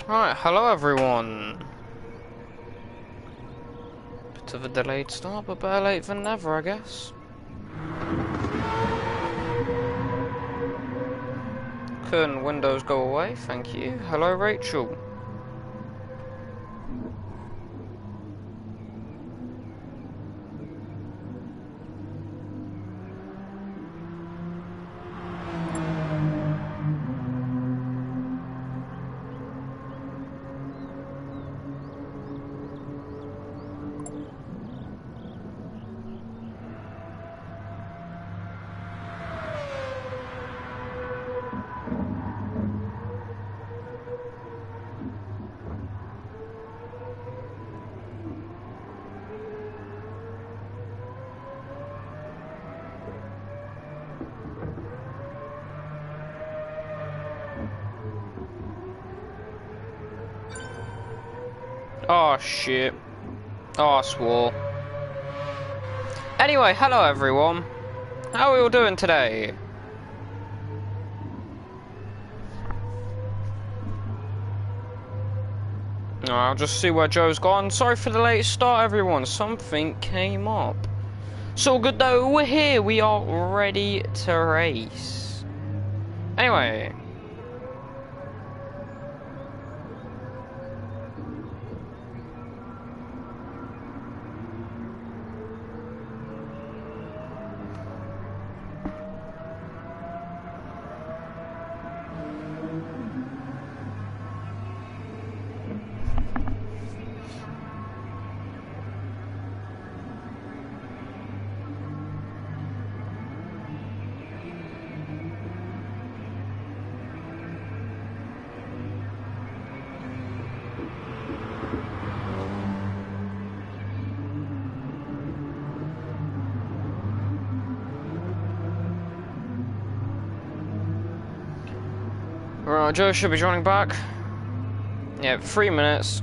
Right, hello everyone. Bit of a delayed start, but better late than never, I guess. Can windows go away? Thank you. Hello, Rachel. Oh shit. Oh, I swore. Anyway, hello everyone. How are we all doing today? I'll just see where Joe's gone. Sorry for the late start, everyone. Something came up. It's all good though. We're here. We are ready to race. Anyway. Right, Joe should be joining back. Yeah, 3 minutes.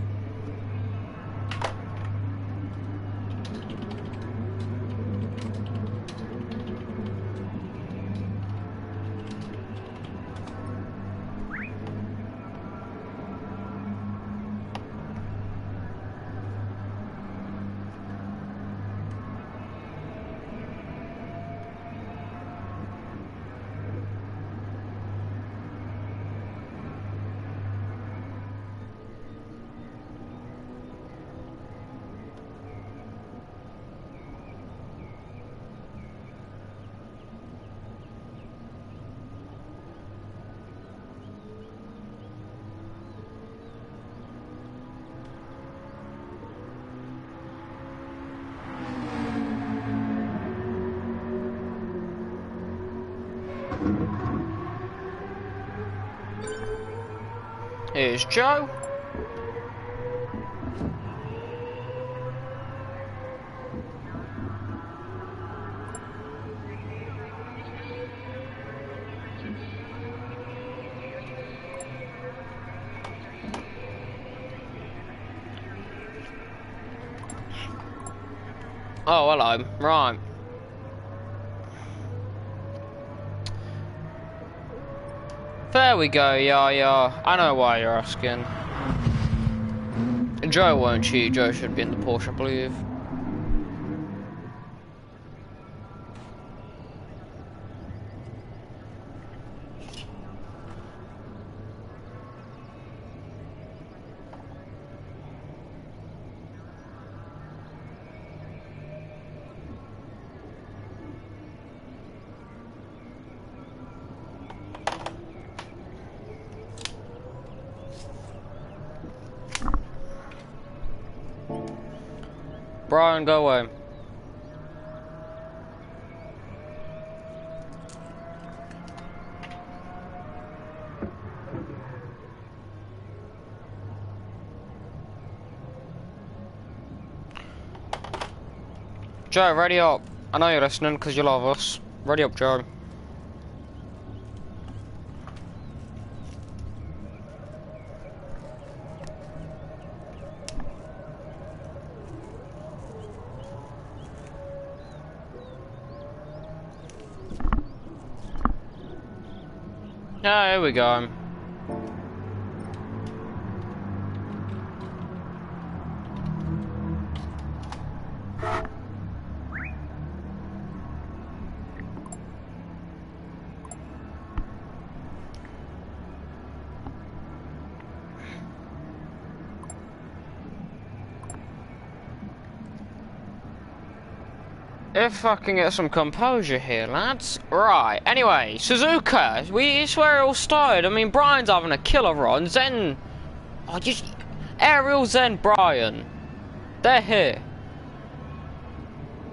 Here's Joe. Oh, hello. Right. There we go, yeah. I know why you're asking. Joe won't cheat. Joe should be in the Porsche, I believe. Brian, go away. Joe, ready up. I know you're listening because you love us. Ready up, Joe. Ah, here we go. If I can get some composure here, lads. Right, anyway, Suzuka. It's where it all started. I mean, Brian's having a killer run. Zen... Oh, just... Ariel, Zen, Brian. They're here.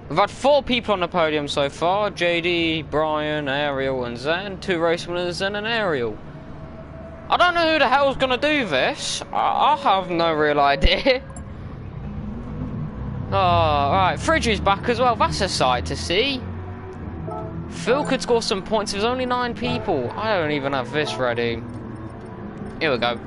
We've had 4 people on the podium so far. JD, Brian, Ariel, and Zen. 2 race winners, Zen and Ariel. I don't know who the hell's gonna do this. I have no real idea. Oh, right, Fridge is back as well. That's a sight to see. Phil could score some points. There's only 9 people. I don't even have this ready. Here we go.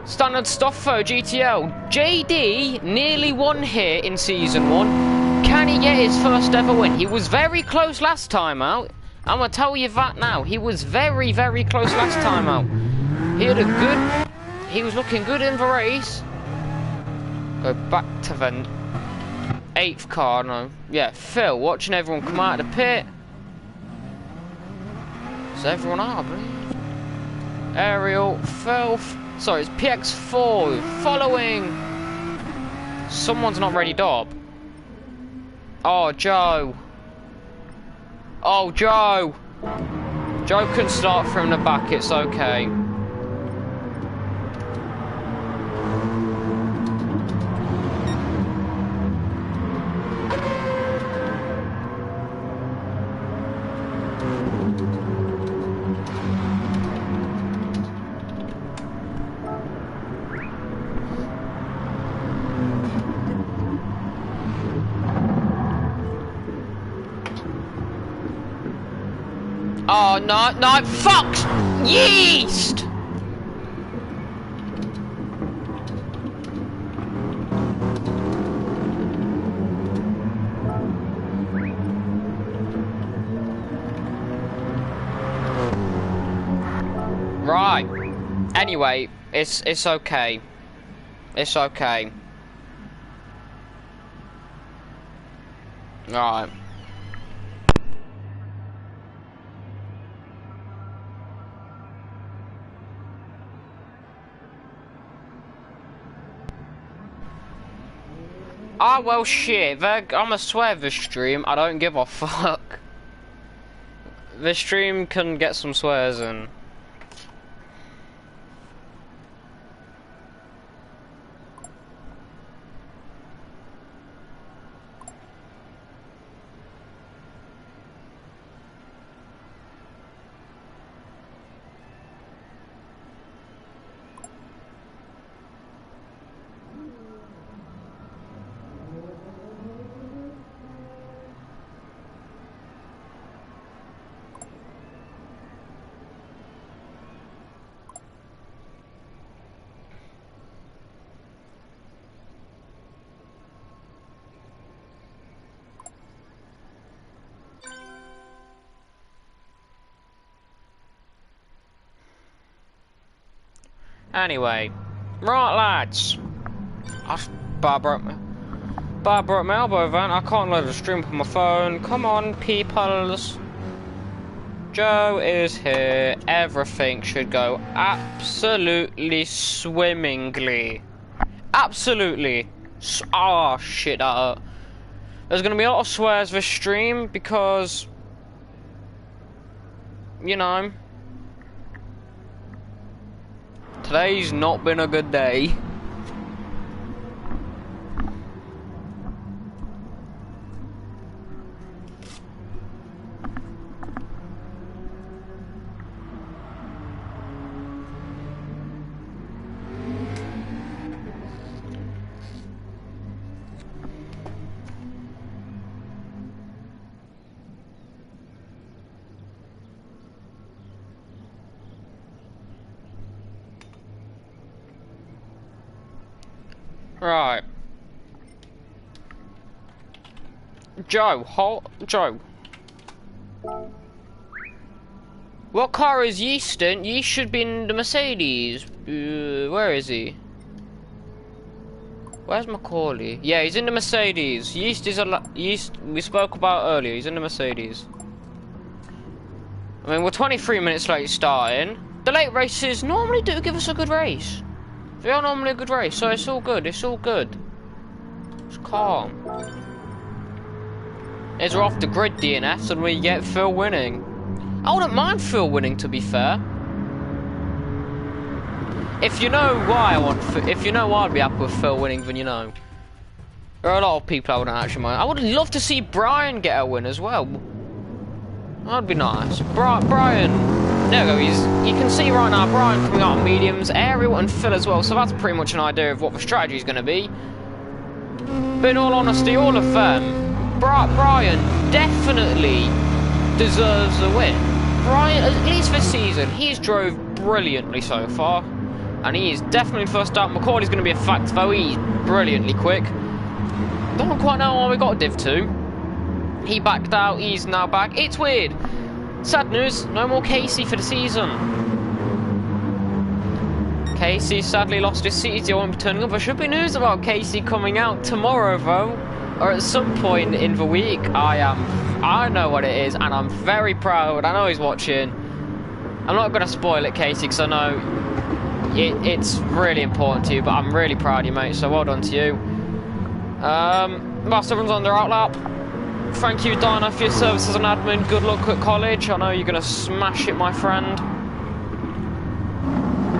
Standard stuff though, GTL. JD nearly won here in Season 1. Can he get his first ever win? He was very close last time out. I'm going to tell you that now. He was very, very close last time out. He was looking good in the race. Go back to the 8th car, no. Yeah, Phil, watching everyone come out of the pit. Is everyone out, I believe? Ariel, Phil, sorry, it's PX4, following. Someone's not ready, Dob. Oh, Joe. Oh, Joe. Joe can start from the back, it's okay. Oh, no, fuck! Yeast! Right. Anyway, it's okay. It's okay. Right. Ah, well, shit. I'ma swear this stream. I don't give a fuck. This stream can get some swears in. Anyway, right lads, Barbara at my elbow van. I can't load the stream from my phone. Come on, peoples. Joe is here. Everything should go absolutely swimmingly. Absolutely. Oh shit! There's gonna be a lot of swears this stream because, you know. Today's not been a good day. Right. Joe, Joe. What car is Yeast in? Yeast should be in the Mercedes. Where is he? Where's Macaulay? Yeah, he's in the Mercedes. Yeast is Yeast we spoke about earlier. He's in the Mercedes. I mean, we're 23 minutes late starting. The late races normally do give us a good race. They are normally a good race, so it's all good. It's all good. It's calm. Here's we're off the grid DNFs and we get Phil winning. I wouldn't mind Phil winning, to be fair. If you know why if you know why I'd be happy with Phil winning, then you know. There are a lot of people I wouldn't actually mind. I would love to see Brian get a win as well. That'd be nice. Brian, there we go. You can see right now Brian coming out of mediums, Ariel and Phil as well. So that's pretty much an idea of what the strategy is going to be. But in all honesty, all of them, Brian definitely deserves a win. Brian, at least this season, he's drove brilliantly so far. And he is definitely first out. Macaulay's going to be a fact though, he's brilliantly quick. Don't quite know why we got a Div 2. He backed out, he's now back. It's weird. Sad news, no more Casey for the season. Casey sadly lost his seat, he won't be turning up. There should be news about Casey coming out tomorrow though. Or at some point in the week. I know what it is and I'm very proud. I know he's watching. I'm not going to spoil it, Casey, because I know it's really important to you, but I'm really proud of you, mate, so well done to you. Whilst everyone's on their outlap, thank you, Dino, for your service as an admin. Good luck at college. I know you're going to smash it, my friend.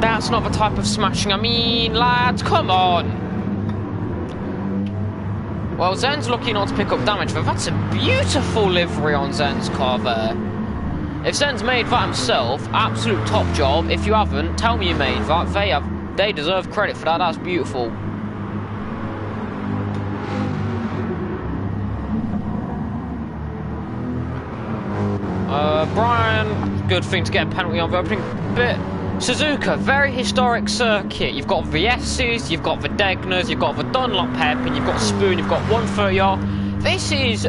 That's not the type of smashing I mean, lads, come on. Well, Zen's lucky not to pick up damage, but that's a beautiful livery on Zen's car there. If Zen's made that himself, absolute top job. If you haven't, tell me you made that. They deserve credit for that. That's beautiful. Brian, good thing to get a penalty on the opening bit. Suzuka, very historic circuit. You've got the S's, you've got the Degners, you've got the Dunlop hairpin, you've got Spoon, you've got 130R. This is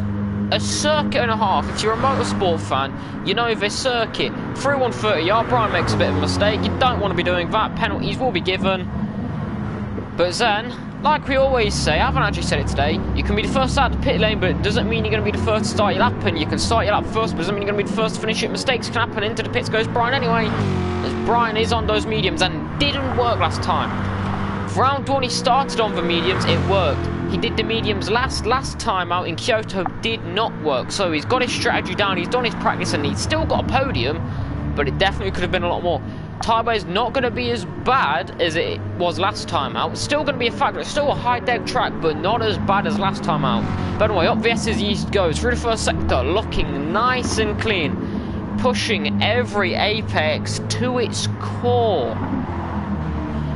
a circuit and a half. If you're a motorsport fan, you know this circuit. Through 130R, Brian makes a bit of a mistake. You don't want to be doing that. Penalties will be given. But Zen, like we always say, I haven't actually said it today, you can be the first out of the pit lane, but it doesn't mean you're going to be the first to start your lap, and you can start your lap first, but it doesn't mean you're going to be the first to finish it. Mistakes can happen. Into the pits goes Brian anyway, as Brian is on those mediums, and didn't work last time. Round one, he started on the mediums, it worked. He did the mediums last time out in Kyoto, did not work. So he's got his strategy down, he's done his practice, and he's still got a podium, but it definitely could have been a lot more. Tyre is not going to be as bad as it was last time out. It's still going to be a factor. It's still a high-deck track, but not as bad as last time out. But anyway, up the S's East goes through the first sector, looking nice and clean, pushing every apex to its core,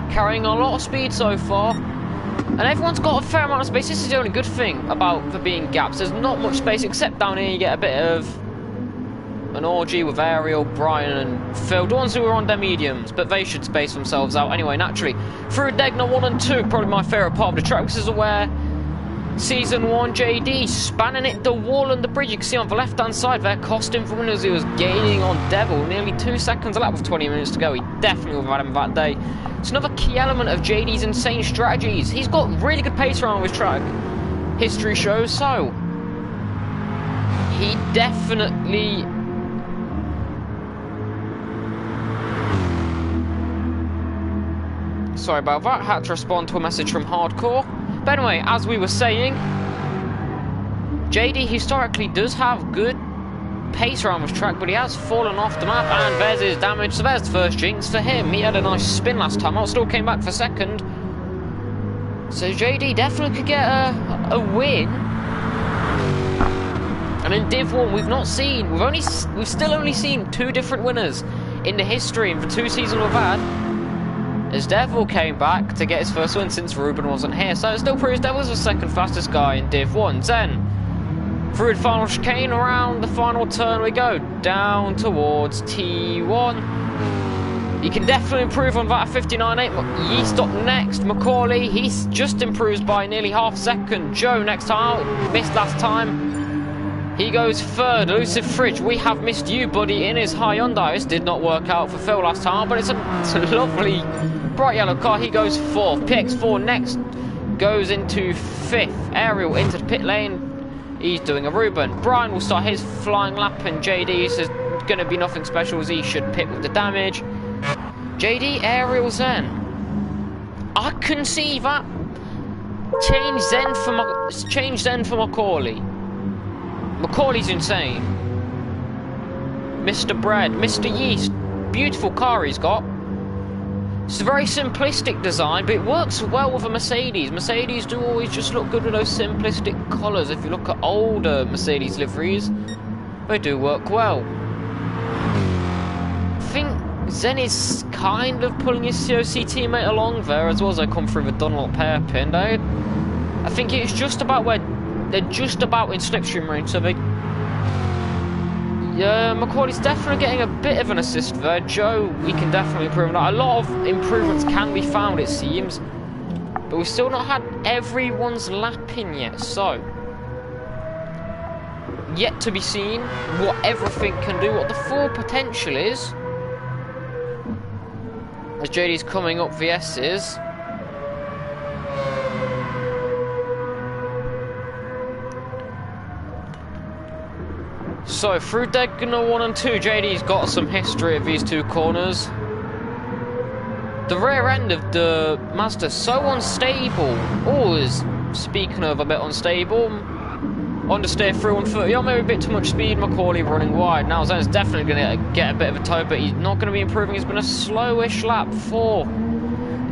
carrying a lot of speed so far. And everyone's got a fair amount of space. This is the only good thing about there being gaps. There's not much space, except down here you get a bit of an orgy with Ariel, Brian and Phil, the ones who are on their mediums, but they should space themselves out anyway, naturally. Through Degner 1 and 2, probably my favourite part of the track. This is where Season 1 JD spanning it the wall and the bridge. You can see on the left hand side there, costing for winners. He was gaining on Devil, nearly 2 seconds a lap with 20 minutes to go. He definitely would have had him that day. It's another key element of JD's insane strategies. He's got really good pace around his track, history shows, so he definitely sorry about that, had to respond to a message from Hardcore. But anyway, as we were saying, JD historically does have good pace around this track, but he has fallen off the map, and there's his damage. So there's the first jinx for him. He had a nice spin last time out, still came back for second. So JD definitely could get a win. And in Div 1, we've still only seen 2 different winners in the history of the 2 seasons we've had. As Devil came back to get his first win since Ruben wasn't here, so it still proves Devil's the second fastest guy in Div 1. Then, through the final chicane, around the final turn we go, down towards T1. You can definitely improve on that at 59.8. Yeast up next, Macaulay, he's just improved by nearly half a second. Joe next time out, missed last time. He goes third. Elusive Fridge, we have missed you, buddy, in his high Hyundai. This did not work out for Phil last time, but it's a lovely bright yellow car. He goes fourth. PX4 next goes into fifth. Ariel into the pit lane. He's doing a Ruben. Brian will start his flying lap, and JD says going to be nothing special as he should pit with the damage. JD, Ariel, Zen. I can see that. Change Zen for Macaulay. Macaulay's insane. Mr. Bread, Mr. Yeast, beautiful car he's got. It's a very simplistic design, but it works well with a Mercedes. Mercedes do always just look good with those simplistic colours. If you look at older Mercedes liveries, they do work well. I think Zen is kind of pulling his COC teammate along there, as well as they come through the Dunlop hairpin. I think it's just about where they're just about in slipstream range, so they. Yeah, Macaulay's definitely getting a bit of an assist there. Joe, we can definitely improve on that. A lot of improvements can be found, it seems, but we've still not had everyone's lap in yet, so yet to be seen what everything can do, what the full potential is. As JD's coming up the S's. So, through Degner 1 and 2, JD's got some history of these two corners. The rear end of the Mazda so unstable. Always, speaking of a bit unstable, understeer through 130, or maybe a bit too much speed. Macaulay running wide. Now Zen's definitely going to get a bit of a toe, but he's not going to be improving. It's been a slowish lap for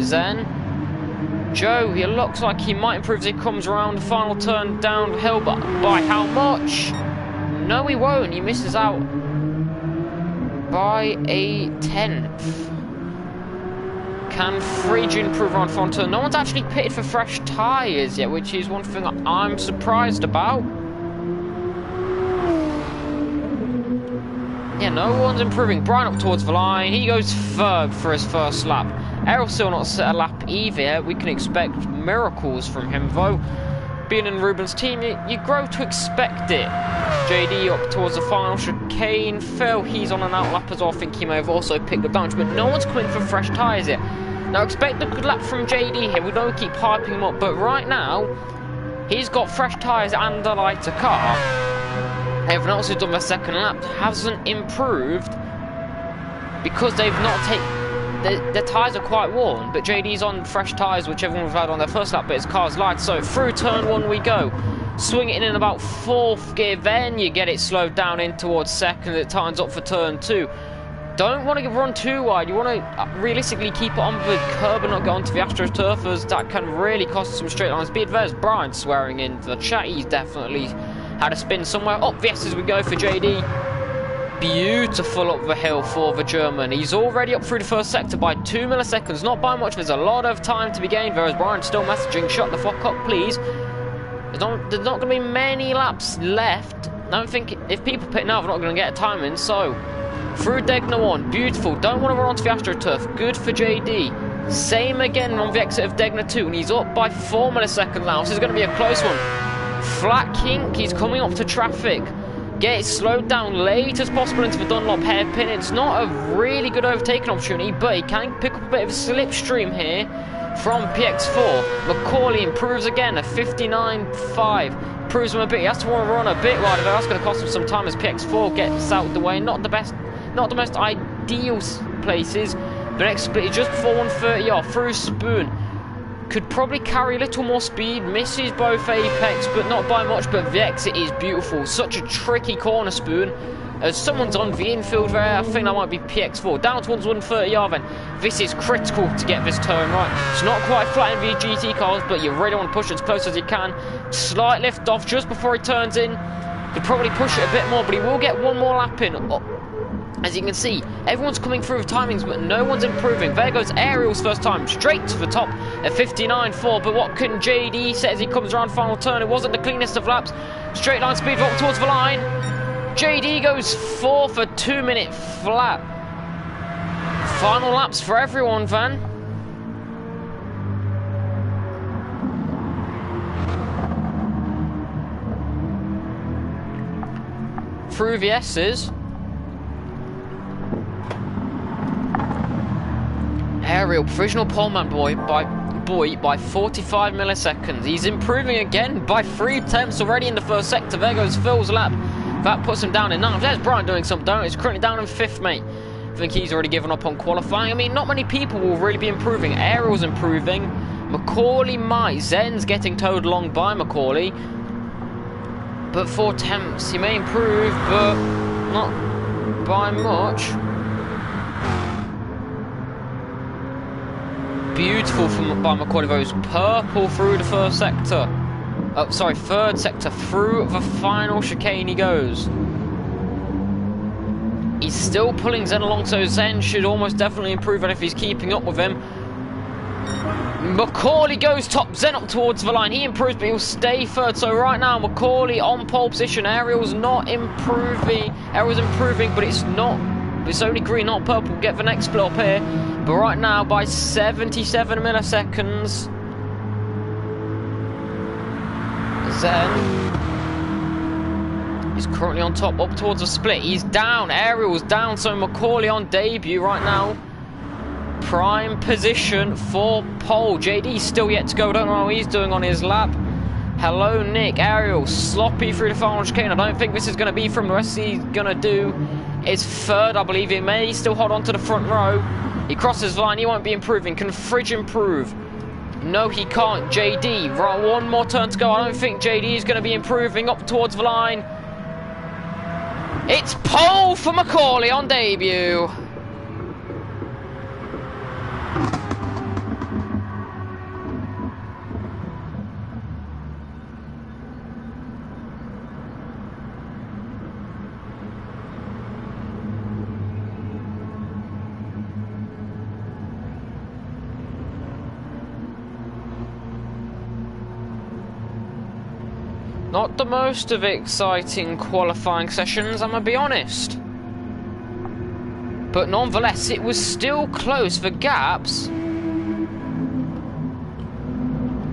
Zen. Joe, he looks like he might improve as he comes around the final turn downhill, but by how much? No, he won't. He misses out by a 10th. Can Frege improve around front turn? No one's actually pitted for fresh tyres yet, which is one thing I'm surprised about. Yeah, no one's improving. Brian up towards the line. He goes third for his first lap. Errol still not set a lap either. We can expect miracles from him, though. Being in Ruben's team, you grow to expect it. JD up towards the final chicane. Phil, he's on an outlap as well. I think he may have also picked up damage, but no one's coming for fresh tyres yet. Now expect a good lap from JD here. We don't keep hyping him up, but right now, he's got fresh tyres and a lighter car. Everyone else who's done their second lap hasn't improved because they've not taken. Their tyres are quite worn, but JD's on fresh tyres, which everyone had on their first lap, but his car's light. So through turn 1 we go. Swing it in about 4th gear, then you get it slowed down in towards 2nd. It tightens up for turn 2. Don't want to run too wide. You want to realistically keep it on the curb and not go onto the AstroTurf, as that can really cost some straight line speed. There's Brian swearing in the chat. He's definitely had a spin somewhere. Up the S as we go for JD. Beautiful up the hill for the German. He's already up through the first sector by 2 milliseconds. Not by much. There's a lot of time to be gained. Whereas Brian's still messaging, shut the fuck up, please. There's not going to be many laps left. I don't think if people pit now, they're not going to get a time in. So, through Degner 1. Beautiful. Don't want to run onto the AstroTurf. Good for JD. Same again on the exit of Degner 2. And he's up by 4 milliseconds now. This is going to be a close one. Flat kink. He's coming up to traffic. Get it slowed down late as possible into the Dunlop hairpin. It's not a really good overtaking opportunity, but he can pick up a bit of a slipstream here from PX4. Macaulay improves again, a 59.5. Improves him a bit. He has to want to run a bit wider. That's going to cost him some time as PX4 gets out of the way. Not the most ideal places. The next split is just before 130 off through Spoon. Could probably carry a little more speed, misses both apex, but not by much, but the exit is beautiful. Such a tricky corner, Spoon. As someone's on the infield there, I think that might be PX4. Down towards 130R then. This is critical to get this turn right. It's not quite flat in the GT cars, but you really want to push it as close as you can. Slight lift off just before he turns in. Could probably push it a bit more, but he will get one more lap in. As you can see, everyone's coming through with timings, but no one's improving. There goes Ariel's first time, straight to the top at 59.4. But what can JD say as he comes around final turn? It wasn't the cleanest of laps. Straight line speed up towards the line. JD goes 4 for 2 minute flat. Final laps for everyone, Van. through the S's. Ariel, provisional poleman boy by 45 milliseconds. He's improving again by 3 tenths already in the first sector. There goes Phil's lap. That puts him down in 9th. There's Brian doing something. He's currently down in 5th, mate. I think he's already given up on qualifying. I mean, not many people will really be improving. Ariel's improving. Macaulay might. Zen's getting towed along by Macaulay. But 4 tenths. He may improve, but not by much. Beautiful by Macaulay. Those purple through the first sector. Oh, sorry, third sector. Through the final chicane he goes. He's still pulling Zen along, so Zen should almost definitely improve, and if he's keeping up with him. Macaulay goes top, Zen up towards the line. He improves, but he'll stay third. So right now, Macaulay on pole position. Ariel's not improving. Ariel's improving, but it's not. It's only green, not purple. We'll get the next split up here. But right now, by 77 milliseconds, Zen is currently on top, up towards the split. He's down. Ariel's down, so Macaulay on debut right now. Prime position for pole. JD's still yet to go. Don't know how he's doing on his lap. Hello, Nick. Ariel sloppy through the final chicane. I don't think this is going to be from the rest he's going to do. Is third, I believe. He may still hold on to the front row. He crosses the line. He won't be improving. Can Fridge improve? No, he can't. JD, right, one more turn to go. I don't think JD is going to be improving up towards the line. It's pole for Macaulay on debut. Not the most of exciting qualifying sessions, I'm gonna be honest. But nonetheless, it was still close. The gaps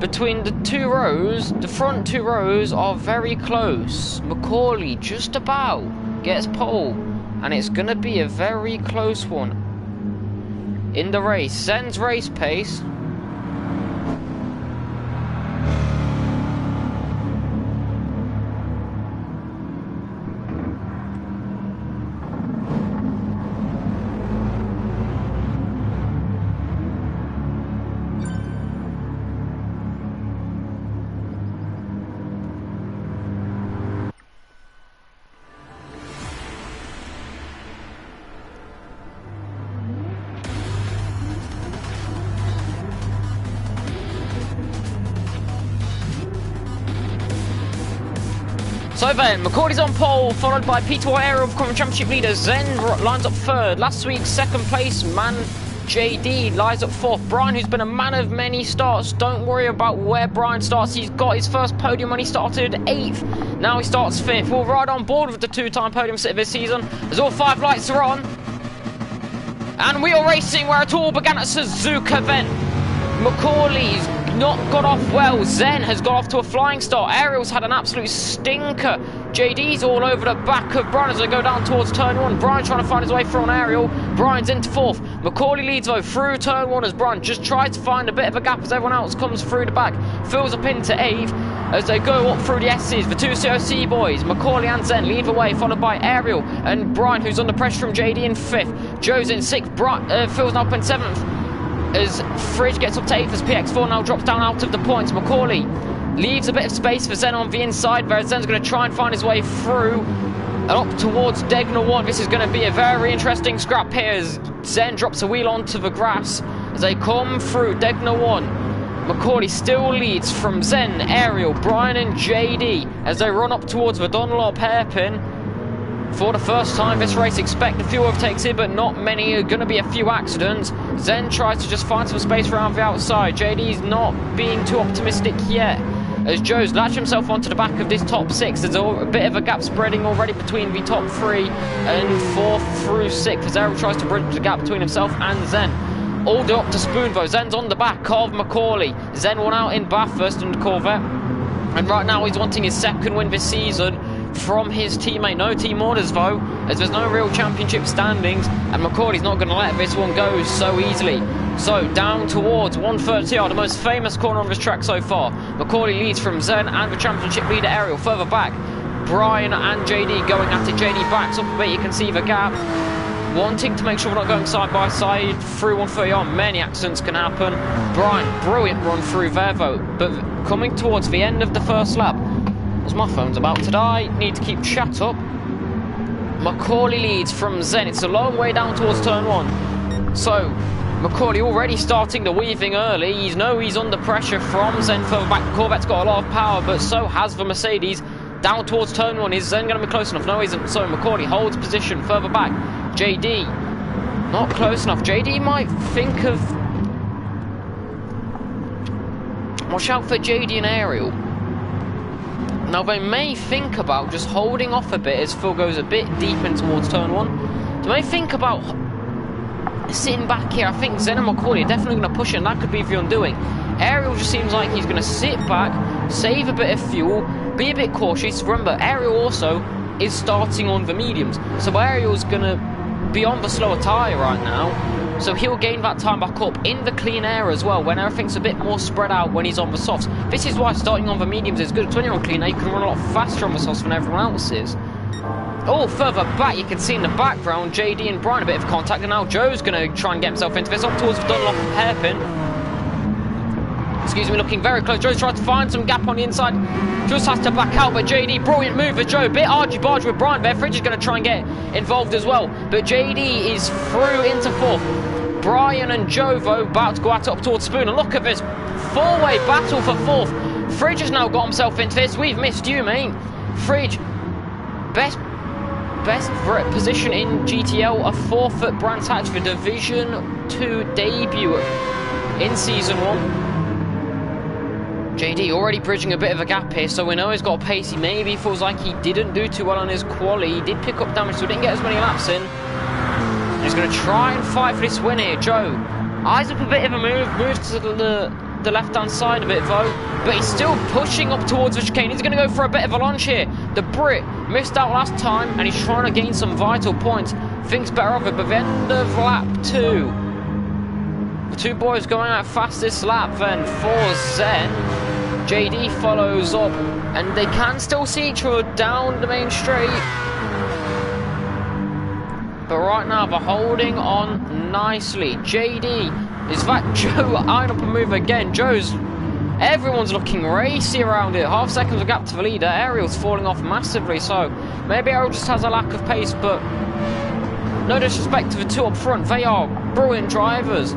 between the 2 rows, the front 2 rows, are very close. Macaulay just about gets pole, and it's gonna be a very close one in the race. Zen's race pace. So then, Macaulay's on pole, followed by Peter Ariel, becoming championship leader. Zen lines up third. Last week's second place man JD lies up fourth. Brian, who's been a man of many starts, don't worry about where Brian starts. He's got his first podium when he started 8th. Now he starts 5th. We'll ride on board with the 2-time podium sitter this season, as all 5 lights are on. And we are racing where it all began at Suzuka then. Macaulay's not got off well. Zen has got off to a flying start. Ariel's had an absolute stinker. JD's all over the back of Brian as they go down towards turn 1. Brian's trying to find his way through on Ariel. Brian's into 4th. Macaulay leads though through turn 1 as Brian just tries to find a bit of a gap as everyone else comes through the back. Fills up into 8th as they go up through the S's. The 2 COC boys, Macaulay and Zen, lead the way, followed by Ariel and Brian, who's under pressure from JD in 5th. Joe's in 6th. Phil's now up in 7th. As Fridge gets up to 8th as PX4 now drops down out of the points. Macaulay leaves a bit of space for Zen on the inside, where Zen's going to try and find his way through and up towards Degner 1. This is going to be a very interesting scrap here as Zen drops a wheel onto the grass as they come through Degner 1. Macaulay still leads from Zen, Ariel, Brian and JD as they run up towards the Dunlop hairpin. For the first time this race, expect a few overtakes here, but not many. Are going to be a few accidents. Zen tries to just find some space around the outside. JD's not being too optimistic yet, as Joe's latched himself onto the back of this top 6. There's a bit of a gap spreading already between the top 3 and 4th through 6th, as Ariel tries to bridge the gap between himself and Zen. All the up to Spoon though. Zen's on the back of Macaulay. Zen won out in Bathurst in the Corvette, and right now he's wanting his 2nd win this season. from his teammate. No team orders though, as there's no real championship standings, and McCauley's not going to let this one go so easily. So down towards 130, the most famous corner on this track so far. McCauley leads from Zen and the championship leader Ariel. Further back, Brian and JD going at it. JD backs up a bit, you can see the gap. Wanting to make sure we're not going side by side through 130. Many accidents can happen. Brian, brilliant run through there though. But coming towards the end of the first lap, as my phone's about to die, need to keep chat up. McCauley leads from Zen. It's a long way down towards turn 1. So McCauley already starting the weaving early. He's under pressure from Zen further back. The Corvette's got a lot of power, but so has the Mercedes. Down towards turn 1, is Zen going to be close enough? No, he isn't. So McCauley holds position further back. JD, not close enough. JD might think of... Watch out for JD and Ariel. Now they may think about just holding off a bit as Phil goes a bit deep in towards turn 1. They may think about sitting back here. I think Zen and McCauley are definitely going to push it, and that could be the undoing. Ariel just seems like he's going to sit back, save a bit of fuel, be a bit cautious. Remember, Ariel also is starting on the mediums, so Ariel's going to be on the slower tyre right now, so he'll gain that time back up in the clean air as well, when everything's a bit more spread out when he's on the softs. This is why starting on the mediums is good, because when you're on clean air you can run a lot faster on the softs than everyone else is. Oh, further back, you can see in the background JD and Brian a bit of contact, and now Joe's going to try and get himself into this, up towards the Dunlop hairpin. Excuse me, looking very close. Joe's trying to find some gap on the inside. Just has to back out, but JD, brilliant move for Joe. Bit argy-bargy with Brian there. Fridge is going to try and get involved as well. But JD is through into 4th. Brian and Joe, though, about to go at it up towards Spoon. And look at this four-way battle for 4th. Fridge has now got himself into this. We've missed you, mate. Fridge, best position in GTL, a 4th at Brands Hatch for Division 2 debut in Season 1. JD already bridging a bit of a gap here, so we know he's got a pace. He maybe feels like he didn't do too well on his quali. He did pick up damage, so he didn't get as many laps in. He's going to try and fight for this win here. Joe eyes up a bit of a move to the left-hand side of it though, but he's still pushing up towards the chicane. He's going to go for a bit of a launch here. The Brit missed out last time, and he's trying to gain some vital points. Thinks better of it, but the end of lap 2. The two boys going out fastest lap then for Zen. JD follows up, and they can still see each other down the main straight. But right now they're holding on nicely. JD, is that Joe eyeing up a move again? Everyone's looking racy around it. Half seconds of gap to the leader. Ariel's falling off massively, so maybe Ariel just has a lack of pace, but no disrespect to the two up front. They are brilliant drivers.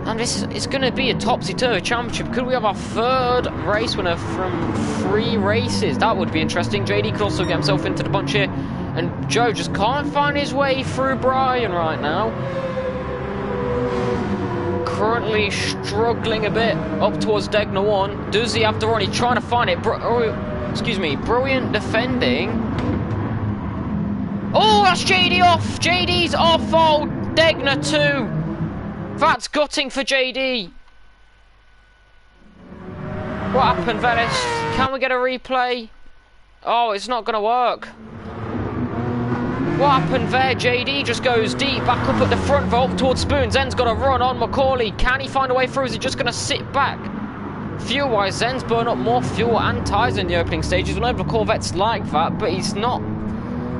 And this is going to be a topsy-turvy championship. Could we have our 3rd race winner from 3 races? That would be interesting. JD could also get himself into the bunch here. And Joe just can't find his way through Brian right now. Currently struggling a bit up towards Degner 1. Does he have the run? He's trying to find it. Brilliant defending. Oh, that's JD off. JD's off. Oh, Degner 2. That's gutting for JD. What happened, Velis? Can we get a replay? Oh, it's not going to work. What happened there? JD just goes deep, back up at the front, up towards Spoon. Zen's got to run on McCauley. Can he find a way through? Is he just going to sit back? Fuel-wise, Zen's burned up more fuel and tyres in the opening stages. We know the Corvette's like that, but he's not.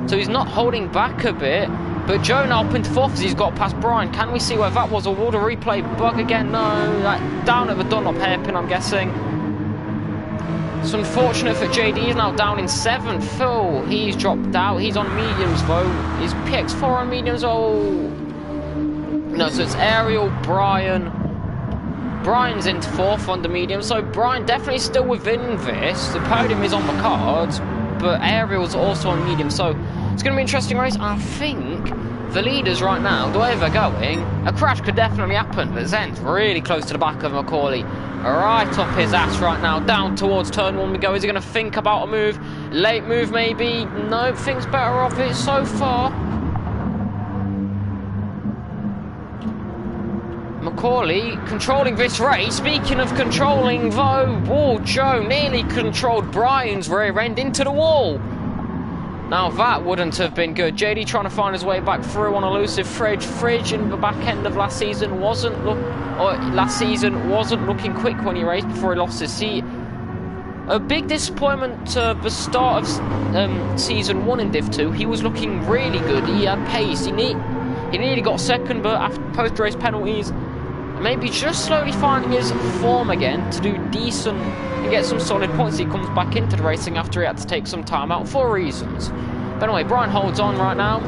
So he's not holding back a bit. But Joe now up into 4th because he's got past Brian. Can we see where that was? Or will the replay bug again? No. Down at the Dunlop hairpin, I'm guessing. It's unfortunate for JD. He's now down in 7th. Phil, he's dropped out. He's on mediums, though. Is PX4 on mediums? Oh. No, so it's Ariel, Brian. Brian's into 4th on the medium. So Brian definitely still within this. The podium is on the cards. But Ariel's also on medium. So it's going to be an interesting race. I think the leaders right now, the way they're going, a crash could definitely happen. But Zen's really close to the back of McCauley. Right up his ass right now. Down towards turn 1 we go. Is he going to think about a move? Late move maybe? No, thinks better of it so far. McCauley controlling this race. Speaking of controlling though, Joe nearly controlled Brian's rear end into the wall. Now that wouldn't have been good. JD trying to find his way back through on elusive Fridge. Fridge in the back end of last season wasn't looking quick when he raced before he lost his seat. A big disappointment to the start of season 1 in Div 2. He was looking really good. He had pace. He nearly got second, but after post-race penalties, maybe just slowly finding his form again to do decent and get some solid points. He comes back into the racing after he had to take some time out for reasons. But anyway, Brian holds on right now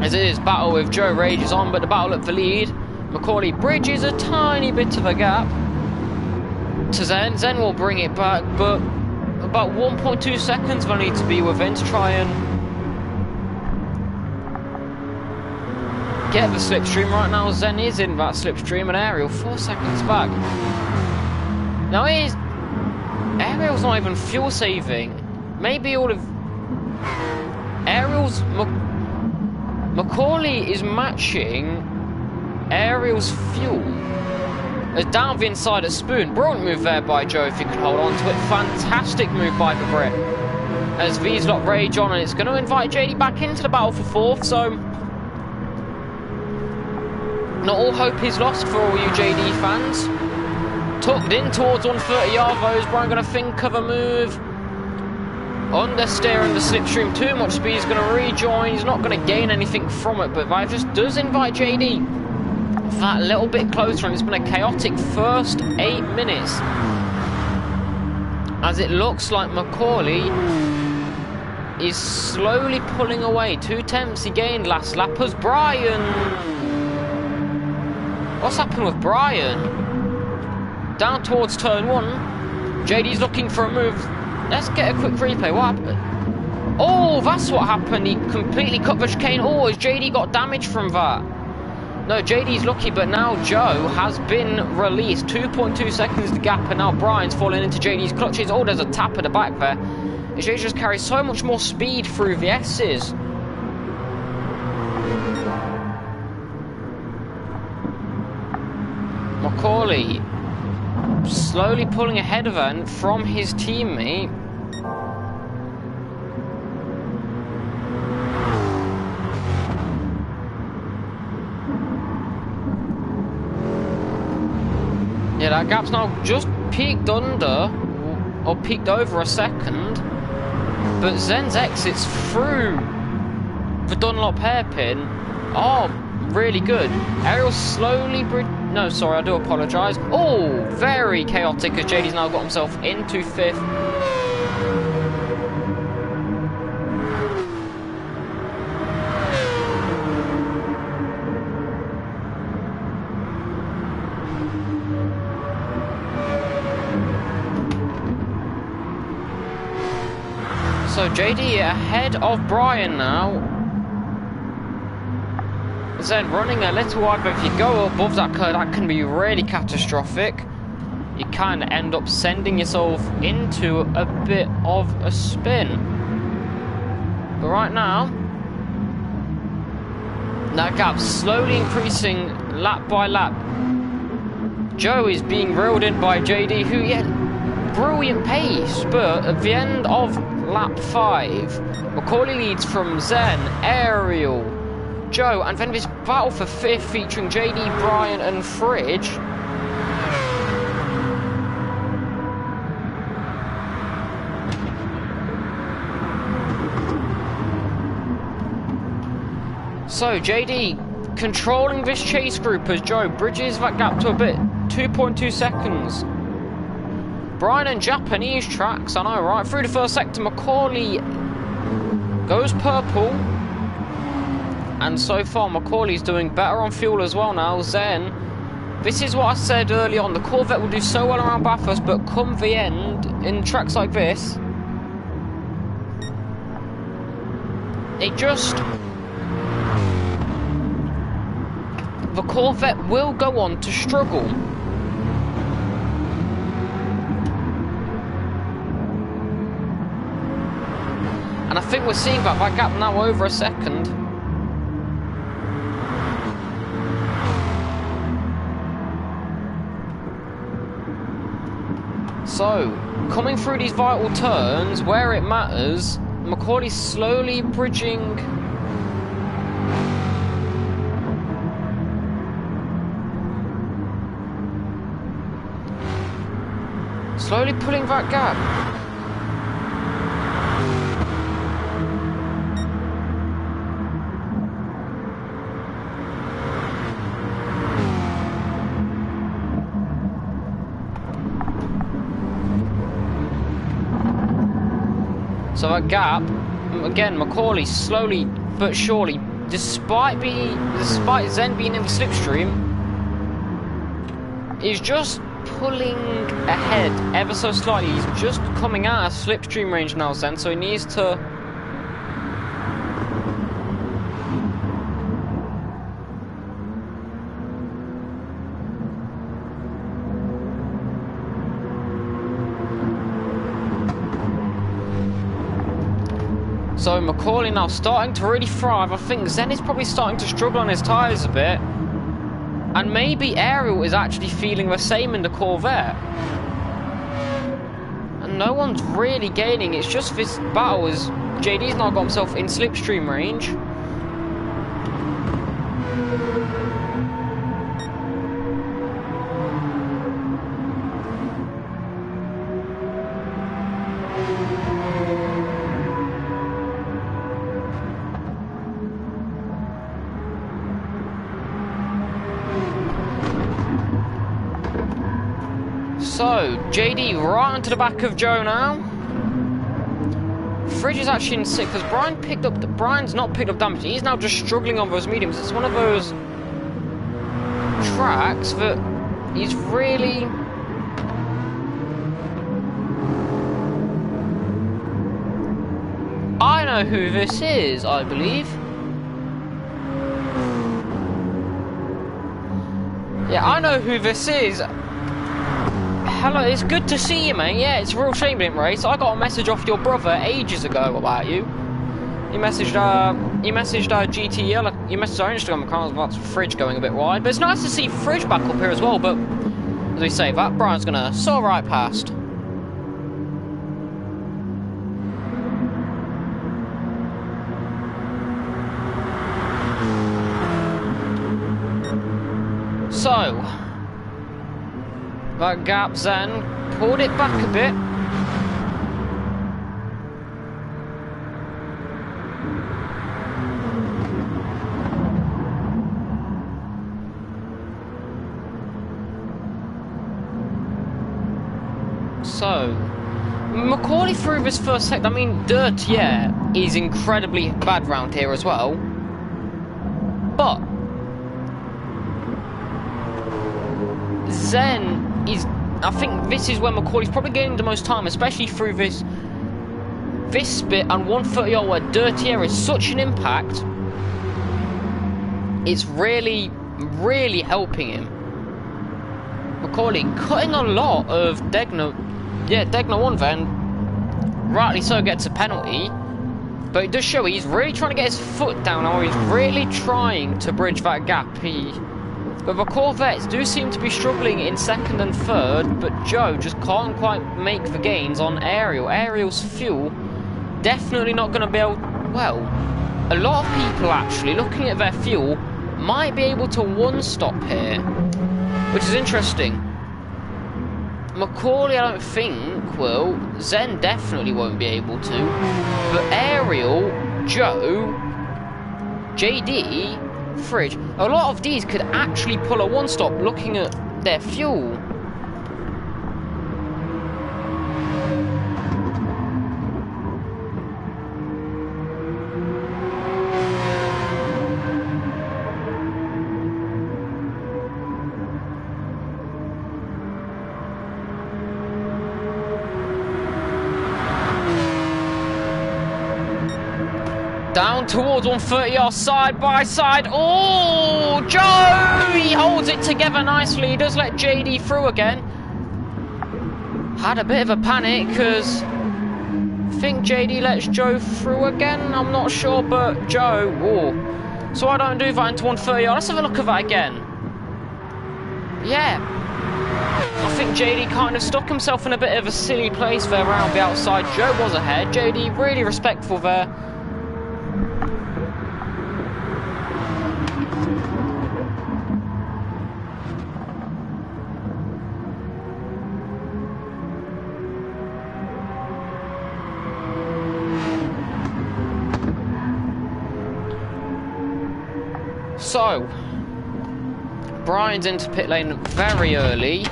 as his battle with Joe rages on, but the battle at the lead. Macaulay bridges a tiny bit of a gap to Zen. Zen will bring it back, but about 1.2 seconds will need to be within to try and get the slipstream. Right now Zen is in that slipstream and Ariel 4 seconds back. Now Ariel's not even fuel saving. Maybe all of Ariel's Macaulay is matching Ariel's fuel as down the inside at Spoon. Brilliant move there by Joe if he could hold on to it. Fantastic move by the Brit as these lot rage on, and it's going to invite JD back into the battle for 4th, so not all hope is lost for all you JD fans. Tucked in towards 130 Arvos. Brian going to think of a move. Understeer in the slipstream. Too much speed. He's going to rejoin. He's not going to gain anything from it, but that just does invite JD that little bit closer, and it's been a chaotic first 8 minutes as it looks like Macaulay is slowly pulling away. 2 tenths he gained last lap as Brian. What's happened with Brian? Down towards turn 1. JD's looking for a move. Let's get a quick replay. What happened? Oh, that's what happened. He completely cut the chicane. Oh, has JD got damage from that? No, JD's lucky, but now Joe has been released. 2.2 seconds the gap, and now Brian's falling into JD's clutches. Oh, there's a tap at the back there. JD just carries so much more speed through the S's. Macaulay slowly pulling ahead of her from his teammate. Yeah, that gap's now just peaked under, or peaked over a second, but Zen's exits through the Dunlop hairpin are really good. Ariel slowly no, sorry, I do apologise. Oh, very chaotic as JD's now got himself into 5th. So JD ahead of Brian now. Zen running a little wide, but if you go above that curve, that can be really catastrophic. You kind of end up sending yourself into a bit of a spin. But right now, that gap's slowly increasing lap by lap. Joe is being reeled in by JD, who, yeah, brilliant pace, but at the end of lap 5, Macaulay leads from Zen, Ariel, Joe, and then this battle for 5th featuring JD, Brian and Fridge. So JD controlling this chase group as Joe bridges that gap to a bit, 2.2 seconds. Brian and Japanese tracks, I know, right? Through the first sector, Macaulay goes purple. And so far, Macaulay's doing better on fuel as well now. Zen, this is what I said early on. The Corvette will do so well around Bathurst, but come the end, in tracks like this, it just... the Corvette will go on to struggle. And I think we're seeing that gap now over a second. So, coming through these vital turns, where it matters, Macaulay's slowly bridging. Slowly pulling that gap. So that gap, again, Macaulay slowly but surely, despite Zen being in the slipstream, is just pulling ahead ever so slightly. He's just coming out of slipstream range now, Zen, so he needs to... So Macaulay now starting to really thrive. I think Zen is probably starting to struggle on his tyres a bit. And maybe Ariel is actually feeling the same in the Corvette. And no one's really gaining. It's just this battle as JD's now got himself in slipstream range. So, JD right onto the back of Joe now. Fridge is actually in 6th because Brian's not picked up damage. He's now just struggling on those mediums. It's one of those tracks that he's really... I know who this is, I believe. Yeah, I know who this is. Hello, it's good to see you, mate. Yeah, it's a real shame you didn't race. I got a message off your brother ages ago about you. He messaged GTEL. He messaged our Instagram account about Fridge going a bit wide. But it's nice to see Fridge back up here as well. But as we say, that Brian's gonna saw right past. So. That gap, Zen pulled it back a bit. So, Macaulay through his first sector. I mean, dirt, yeah, is incredibly bad round here as well. But Zen is, I think this is where Macaulay's probably gaining the most time, especially through this bit and 130 where dirty air is such an impact. It's really, really helping him. Macaulay cutting a lot of Degna. Yeah, Degna won then. Rightly so gets a penalty. But it does show he's really trying to get his foot down, or he's really trying to bridge that gap. But the Corvettes do seem to be struggling in 2nd and 3rd, but Joe just can't quite make the gains on Ariel. Ariel's fuel definitely not going to be able... Well, a lot of people actually, looking at their fuel, might be able to one-stop here, which is interesting. Macaulay, I don't think will. Zen definitely won't be able to. But Ariel, Joe, JD... Fridge. A lot of these could actually pull a one-stop looking at their fuel. Down towards 130 yards, side by side. Oh, Joe! He holds it together nicely. He does let JD through again. Had a bit of a panic because I think JD lets Joe through again. I'm not sure, but Joe. Oh. So I don't do that into 130 yards. Let's have a look at that again. Yeah. I think JD kind of stuck himself in a bit of a silly place there around the outside. Joe was ahead. JD really respectful there. So, Brian's into pit lane very early.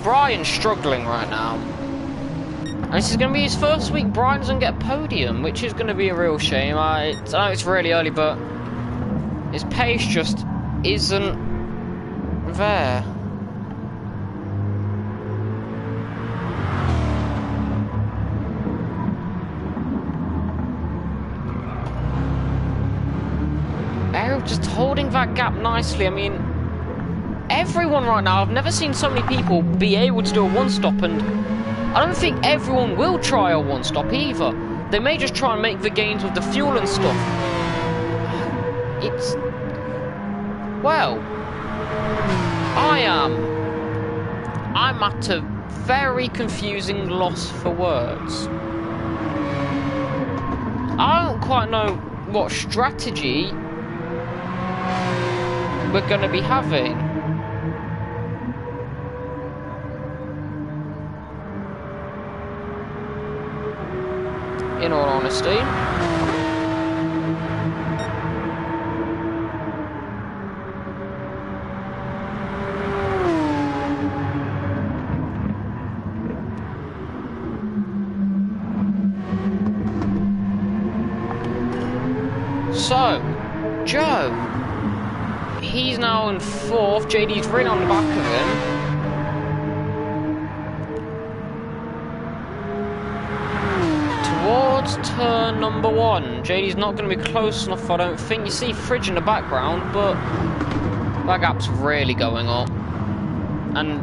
Brian's struggling right now. And this is going to be his first week. Brian doesn't get a podium, which is going to be a real shame. I know it's really early, but his pace just isn't there. Just holding that gap nicely. I mean, everyone right now, I've never seen so many people be able to do a one-stop, and I don't think everyone will try a one-stop either. They may just try and make the gains with the fuel and stuff. It's... well, I'm at a very confusing loss for words. I don't quite know what strategy we're going to be having. In all honesty. So, Joe. He's now in 4th. JD's right on the back of him. Towards turn number 1. JD's not going to be close enough, I don't think. You see Fridge in the background, but that gap's really going up. And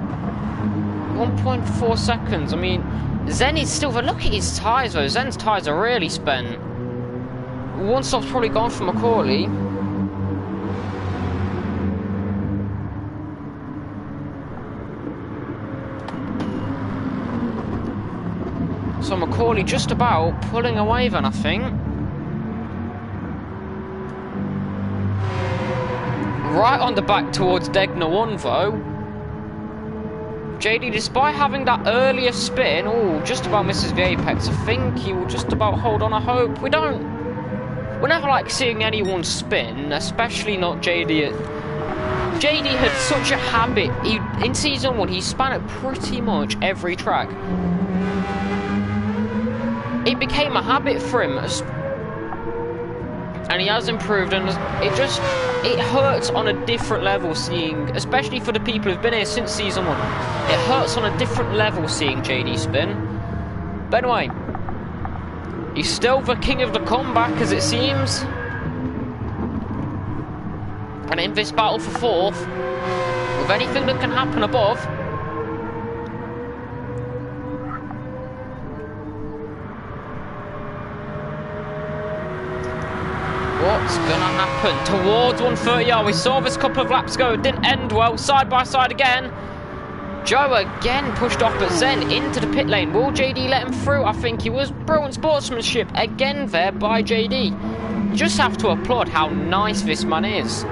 1.4 seconds. I mean, Zen is still there. Look at his tyres, though. Zen's tyres are really spent. One stop's probably gone for Macaulay. So Macaulay just about pulling away then, I think. Right on the back towards Degner 1 though. JD, despite having that earlier spin, just about misses the apex. I think he will just about hold on, I hope. We're never like seeing anyone spin, especially not JD. JD had such a habit. In Season 1, he span at pretty much every track. It became a habit for him, and he has improved, and it hurts on a different level seeing, especially for the people who've been here since Season 1, it hurts on a different level seeing JD spin. But anyway, he's still the king of the comeback as it seems, and in this battle for 4th, with anything that can happen above, what's gonna happen? Towards 130, we saw this couple of laps ago, it didn't end well, side by side again. Joe again pushed off, but Zen into the pit lane. Will JD let him through? I think he was. Brilliant sportsmanship again there by JD. You just have to applaud how nice this man is.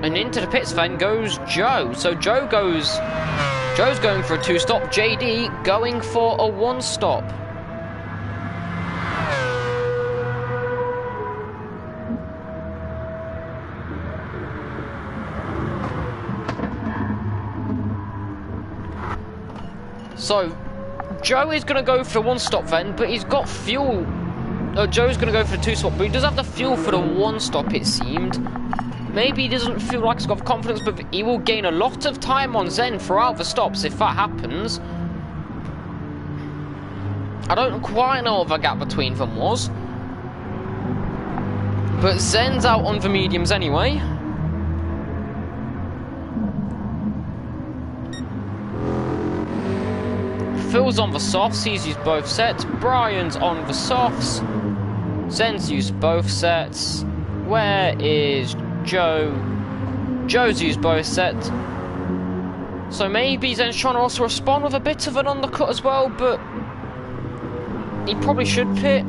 And into the pits then goes Joe. So Joe's going for a 2-stop, JD going for a 1-stop. So, Joe is going to go for the 1-stop then, but he's got fuel. Joe's going to go for the 2-stop, but he does have the fuel for the 1-stop, it seemed. Maybe he doesn't feel like he's got confidence, but he will gain a lot of time on Zen throughout the stops if that happens. I don't quite know what the gap between them was. But Zen's out on the mediums anyway. Phil's on the softs, he's used both sets. Brian's on the softs. Zen's used both sets. Where is Joe? Joe's used both sets. So maybe Zen's trying to also respond with a bit of an undercut as well, but he probably should pit.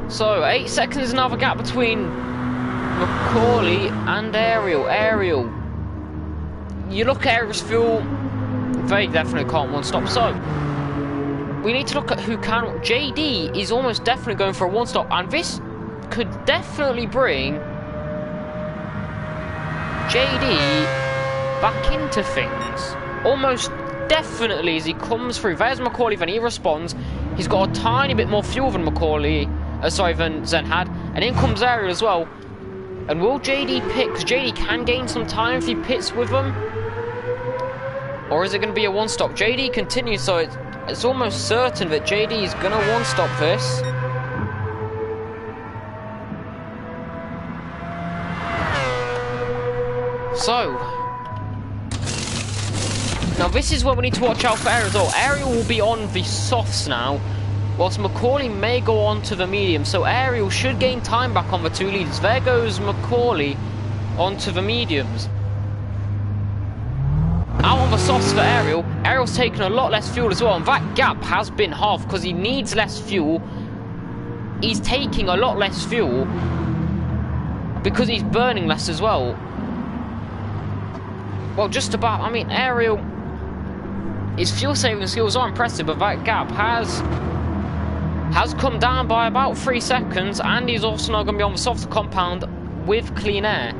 So 8 seconds now the gap between Macaulay and Ariel. Ariel, you look at Ariel's fuel, they definitely can't one stop. So we need to look at who can. JD is almost definitely going for a one stop, and this could definitely bring JD back into things. Almost definitely as he comes through. There's Macaulay, then he responds. He's got a tiny bit more fuel than Macaulay. Than Zen had, and in comes Ariel as well. And will JD pit? Because JD can gain some time if he pits with them, or is it going to be a one-stop? JD continues, so it's almost certain that JD is going to one-stop this. So now this is where we need to watch out for Ariel as well. Ariel will be on the softs now, whilst Macaulay may go on to the medium, so Ariel should gain time back on the 2 leaders. There goes Macaulay onto the mediums. Out on the softs for Ariel. Ariel's taken a lot less fuel as well, and that gap has been halved because he needs less fuel. He's taking a lot less fuel because he's burning less as well. Well, just about. I mean, Ariel, his fuel saving skills are impressive, but that gap has come down by about 3 seconds, and he's also now going to be on the softer compound with clean air.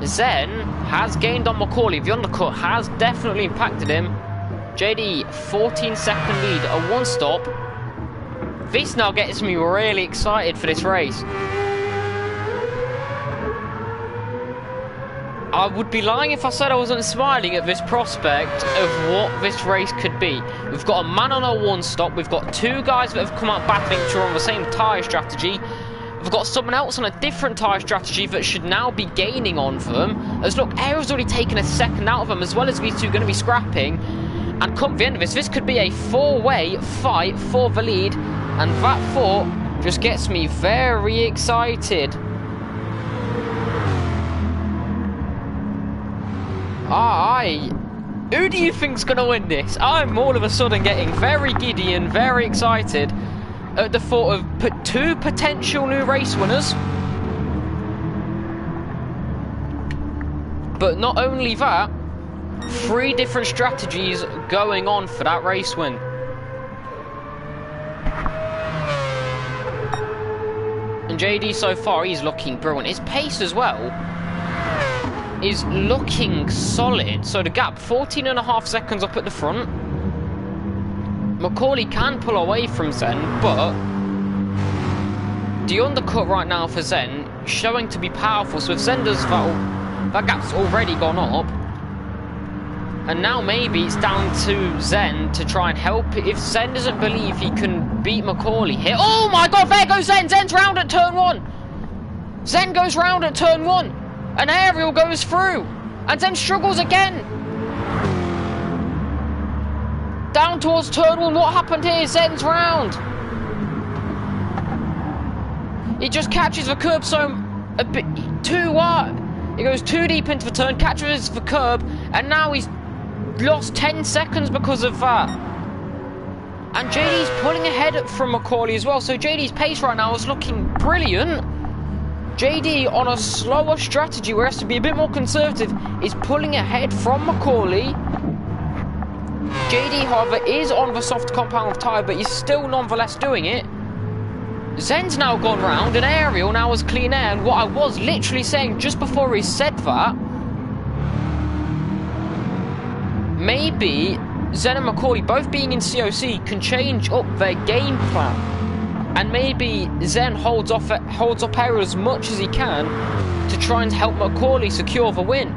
Zen has gained on Macaulay. The undercut has definitely impacted him. JD, 14-second lead, a one-stop. This now gets me really excited for this race. I would be lying if I said I wasn't smiling at this prospect of what this race could be. We've got a man on a one-stop. We've got 2 guys that have come out battling which are on the same tyre strategy. We've got someone else on a different tyre strategy that should now be gaining on them. As look, Ariel's already taken a second out of them, as well as these 2 going to be scrapping. And come the end of this could be a 4-way fight for the lead. And that thought just gets me very excited. Who do you think's gonna win this? I'm all of a sudden getting very giddy and very excited at the thought of 2 potential new race winners. But not only that, 3 different strategies going on for that race win. And JD so far, he's looking brilliant. His pace as well is looking solid. So the gap, 14.5 seconds up at the front. Macaulay can pull away from Zen, but the undercut right now for Zen showing to be powerful. So if Zen does that gap's already gone up. And now maybe it's down to Zen to try and help. If Zen doesn't believe he can beat Macaulay here. Oh my god, there goes Zen! Zen's round at turn 1! Zen goes round at turn 1! And Ariel goes through! And Zen struggles again! Down towards turn 1, what happened here? Zen's round! He just catches the curb so a bit too wide. He goes too deep into the turn, catches the curb, and now he's lost 10 seconds because of that. And JD's pulling ahead from Macaulay as well, so JD's pace right now is looking brilliant. JD on a slower strategy where he has to be a bit more conservative is pulling ahead from Macaulay. JD, however, is on the soft compound tyre, but he's still nonetheless doing it. Zen's now gone round, and Ariel now has clean air, and what I was literally saying just before he said that, maybe Zen and Macaulay both being in COC can change up their game plan. And maybe Zen holds up Ariel as much as he can to try and help Macaulay secure the win.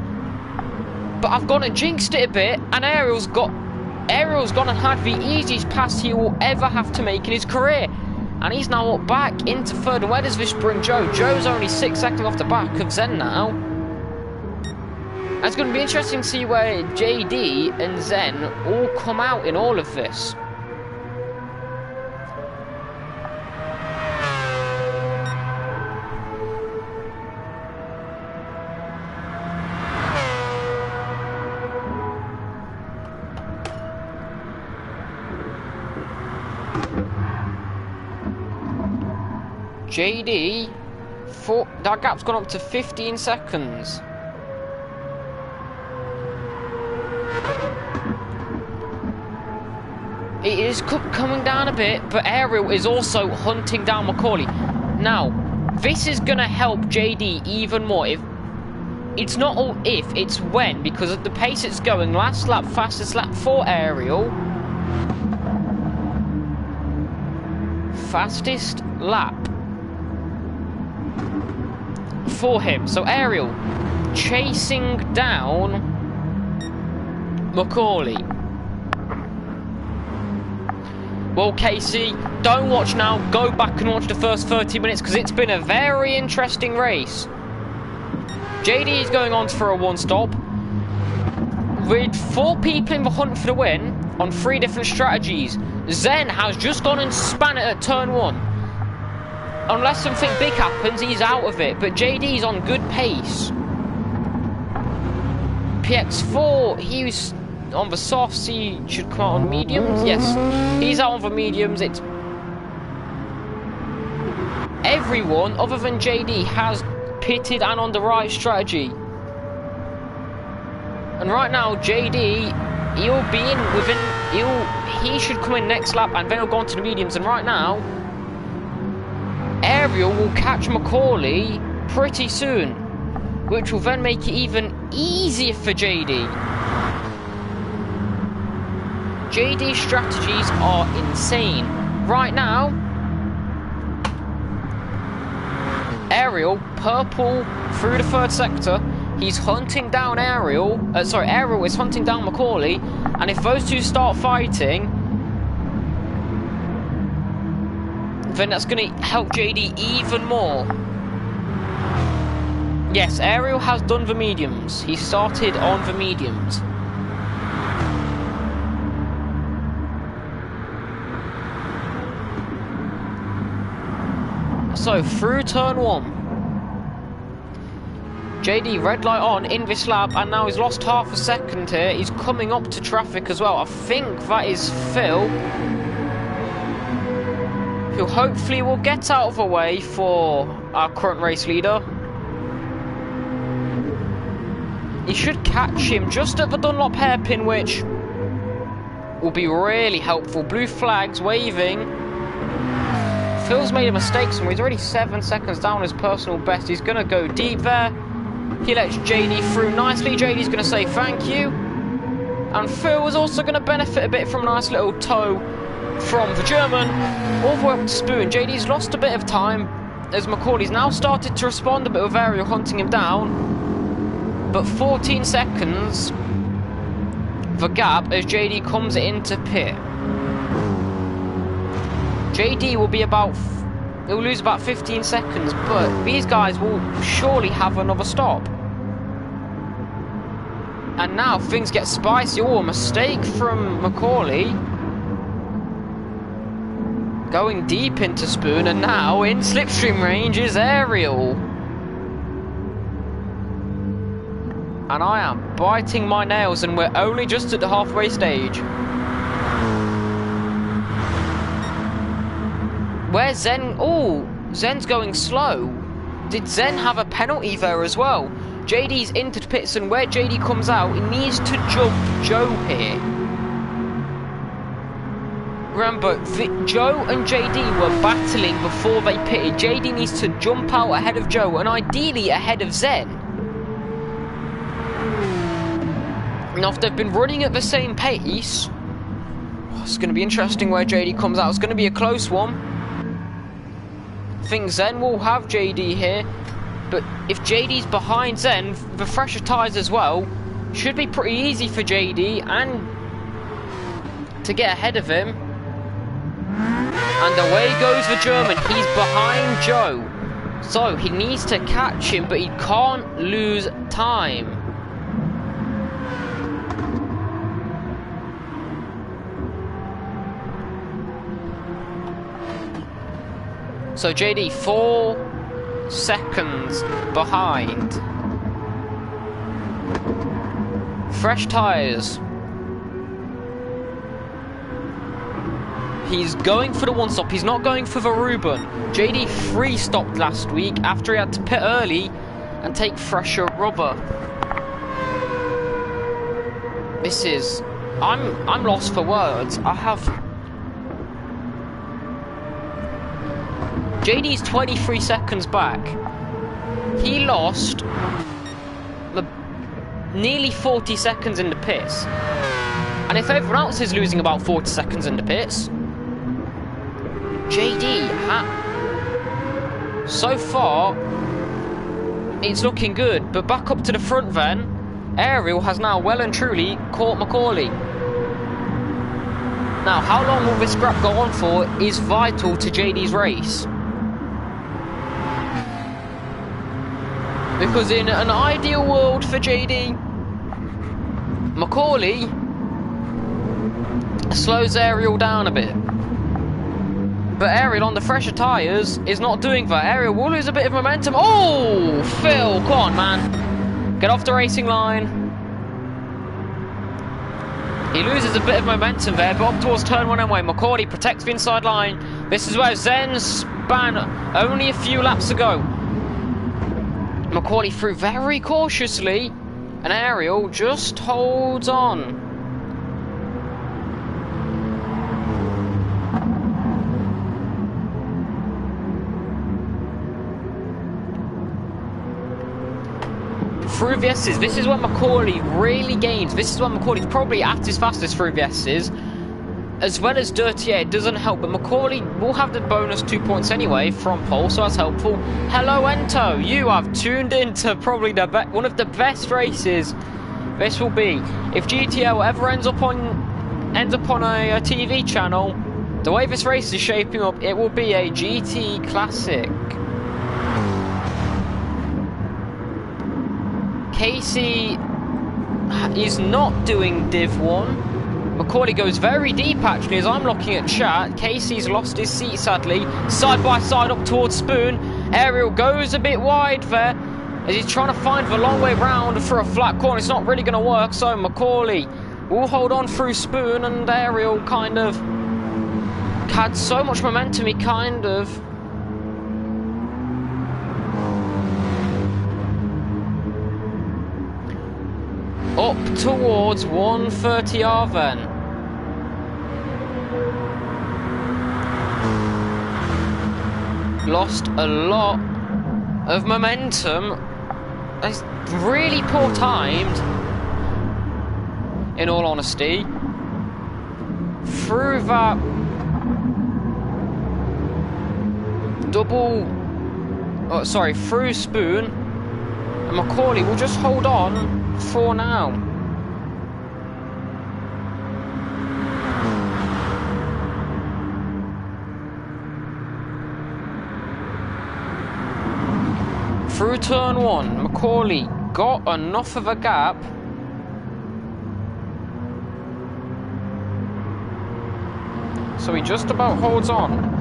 But I've gone and jinxed it a bit, and Ariel's gone and had the easiest pass he will ever have to make in his career. And he's now up back into 3rd. And where does this bring Joe? Joe's only 6 seconds off the back of Zen now. It's going to be interesting to see where JD and Zen all come out in all of this. JD, that gap's gone up to 15 seconds. It is coming down a bit, but Ariel is also hunting down Macaulay. Now, this is going to help JD even more. It's not all if, it's when, because at the pace it's going, last lap, fastest lap for Ariel. Fastest lap for him. So Ariel chasing down Macaulay. Well, Casey, don't watch now. Go back and watch the first 30 minutes because it's been a very interesting race. JD is going on for a one-stop with 4 people in the hunt for the win on 3 different strategies. Zen has just gone and span it at turn 1. Unless something big happens, he's out of it. But JD's on good pace. PX4, he was on the softs, he should come out on mediums. Yes, he's out on the mediums. It's everyone other than JD has pitted and on the right strategy. And right now, JD, he'll be in within. He should come in next lap, and then he'll go on to the mediums. And right now, Ariel will catch Macaulay pretty soon, which will then make it even easier for JD. JD's strategies are insane. Right now, Ariel, purple through the 3rd sector. He's hunting down Ariel. Ariel is hunting down Macaulay. And if those two start fighting, then that's going to help JD even more. Yes, Ariel has done the mediums. He started on the mediums. So, through turn 1. JD, red light on in this lap, and now he's lost half a second here. He's coming up to traffic as well. I think that is Phil, who hopefully will get out of the way for our current race leader. He should catch him just at the Dunlop hairpin, which will be really helpful. Blue flags waving. Phil's made a mistake somewhere. He's already 7 seconds down his personal best. He's going to go deep there. He lets JD through nicely. JD's going to say thank you. And Phil is also going to benefit a bit from a nice little tow from the German all the way up to Spoon. JD's lost a bit of time as Macaulay's now started to respond a bit with Ariel hunting him down. But 14 seconds the gap as JD comes into pit. JD will be about... He'll lose about 15 seconds, but these guys will surely have another stop. And now things get spicy. Oh, a mistake from Macaulay. Going deep into Spoon, and now in slipstream range is Ariel. And I am biting my nails, and we're only just at the halfway stage. Where's Zen? Oh, Zen's going slow. Did Zen have a penalty there as well? JD's into the pits, and where JD comes out, he needs to jump Joe here. Remember, Joe and JD were battling before they pitted. JD needs to jump out ahead of Joe, and ideally ahead of Zen. Now, if they've been running at the same pace, it's going to be interesting where JD comes out. It's going to be a close one. I think Zen will have JD here, but if JD's behind Zen, the fresher tyres as well, should be pretty easy for JD and to get ahead of him. And away goes the German. He's behind Joe, so he needs to catch him, but he can't lose time. So JD 4 seconds behind. Fresh tyres. He's going for the one stop. He's not going for the Reuben. JD 3 stopped last week after he had to pit early and take fresher rubber. This is... I'm lost for words. I have... JD's 23 seconds back. He lost nearly 40 seconds in the pits. And if everyone else is losing about 40 seconds in the pits, JD, so far, it's looking good. But back up to the front then, Ariel has now well and truly caught Macaulay. Now, how long will this scrap go on for is vital to JD's race. Because in an ideal world for JD, Macaulay slows Ariel down a bit. But Ariel on the fresher tyres is not doing that. Ariel will lose a bit of momentum. Oh, Phil, come on, man. Get off the racing line. He loses a bit of momentum there, but up towards turn 1 anyway. Macaulay protects the inside line. This is where Zen span only a few laps to go. Macaulay through very cautiously, and Ariel just holds on. Through the S's, this is when Macaulay really gains. This is when Macaulay's probably at his fastest through the S's. As well as Dirty Air, it doesn't help, but Macaulay will have the bonus 2 points anyway from pole, so that's helpful. Hello, Ento. You have tuned into probably one of the best races this will be. If GTEL ever ends up on a TV channel, the way this race is shaping up, it will be a GT classic. Casey is not doing Div 1. Macaulay goes very deep actually as I'm looking at chat. Casey's lost his seat sadly. Side by side up towards Spoon. Ariel goes a bit wide there as he's trying to find the long way round for a flat corner. It's not really going to work, so Macaulay will hold on through Spoon, and Ariel kind of had so much momentum he kind of... up towards 130R then. Lost a lot of momentum. It's really poor timed, in all honesty. Through that through Spoon, and Macaulay will just hold on for now. Through turn 1, Macaulay got enough of a gap so he just about holds on.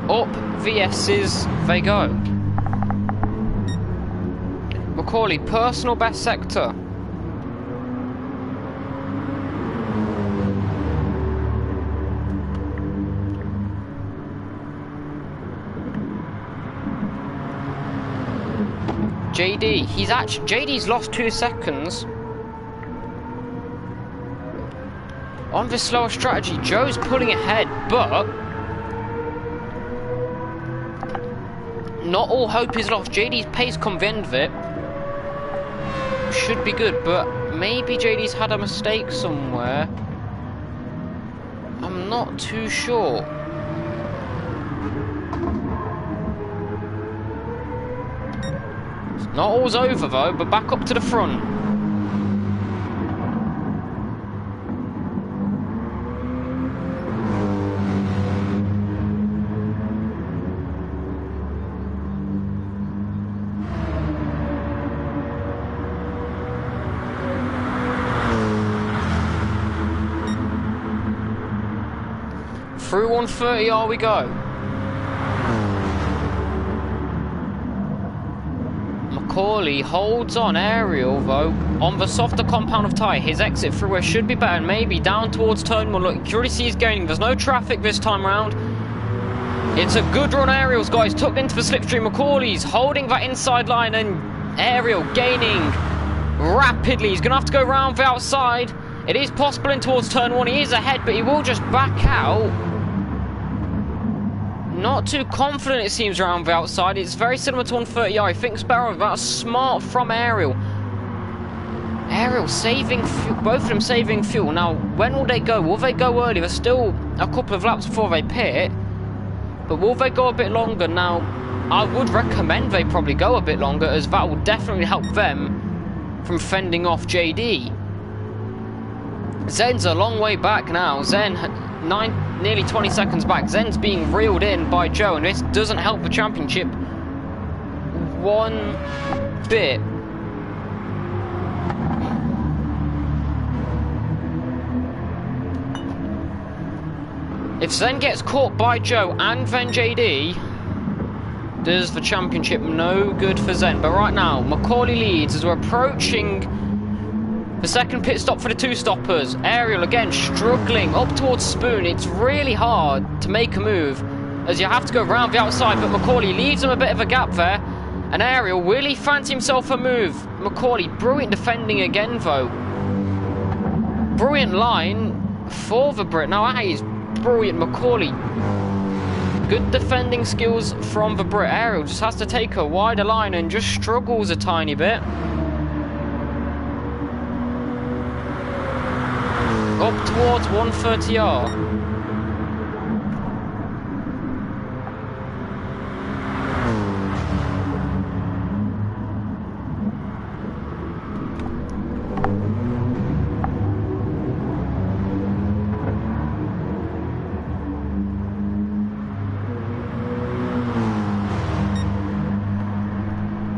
Up VS's they go. Macaulay, personal best sector. JD, JD's lost 2 seconds. On this slower strategy, Joe's pulling ahead, but not all hope is lost. JD's pace come the end of it. Should be good, but maybe JD's had a mistake somewhere. I'm not too sure. Not all's over though, but back up to the front. Through 130R we go. Macaulay holds on. Ariel, though, on the softer compound of tyre. His exit through where should be better, and maybe down towards turn 1. Look, you can already see he's gaining. There's no traffic this time round. It's a good run. Ariel's got. He's tucked into the slipstream. Macaulay's holding that inside line, and Ariel gaining rapidly. He's going to have to go round the outside. It is possible in towards turn 1. He is ahead, but he will just back out. Not too confident, it seems, around the outside. It's very similar to 130R. He thinks better of that. Smart from Ariel. Ariel saving fuel. Both of them saving fuel. Now, when will they go? Will they go early? There's still a couple of laps before they pit. But will they go a bit longer? Now, I would recommend they probably go a bit longer, as that will definitely help them from fending off JD. Zen's a long way back now. Zen, nearly 20 seconds back. Zen's being reeled in by Joe, and this doesn't help the championship one bit. If Zen gets caught by Joe and then JD, does the championship no good for Zen. But right now, Macaulay leads as we're approaching the second pit stop for the two stoppers. Ariel again struggling up towards Spoon. It's really hard to make a move as you have to go around the outside, but Macaulay leaves him a bit of a gap there. And Ariel really fancy himself a move. Macaulay, brilliant defending again though. Brilliant line for the Brit. Now that is brilliant. Macaulay, good defending skills from the Brit. Ariel just has to take a wider line and just struggles a tiny bit. Up towards 130R.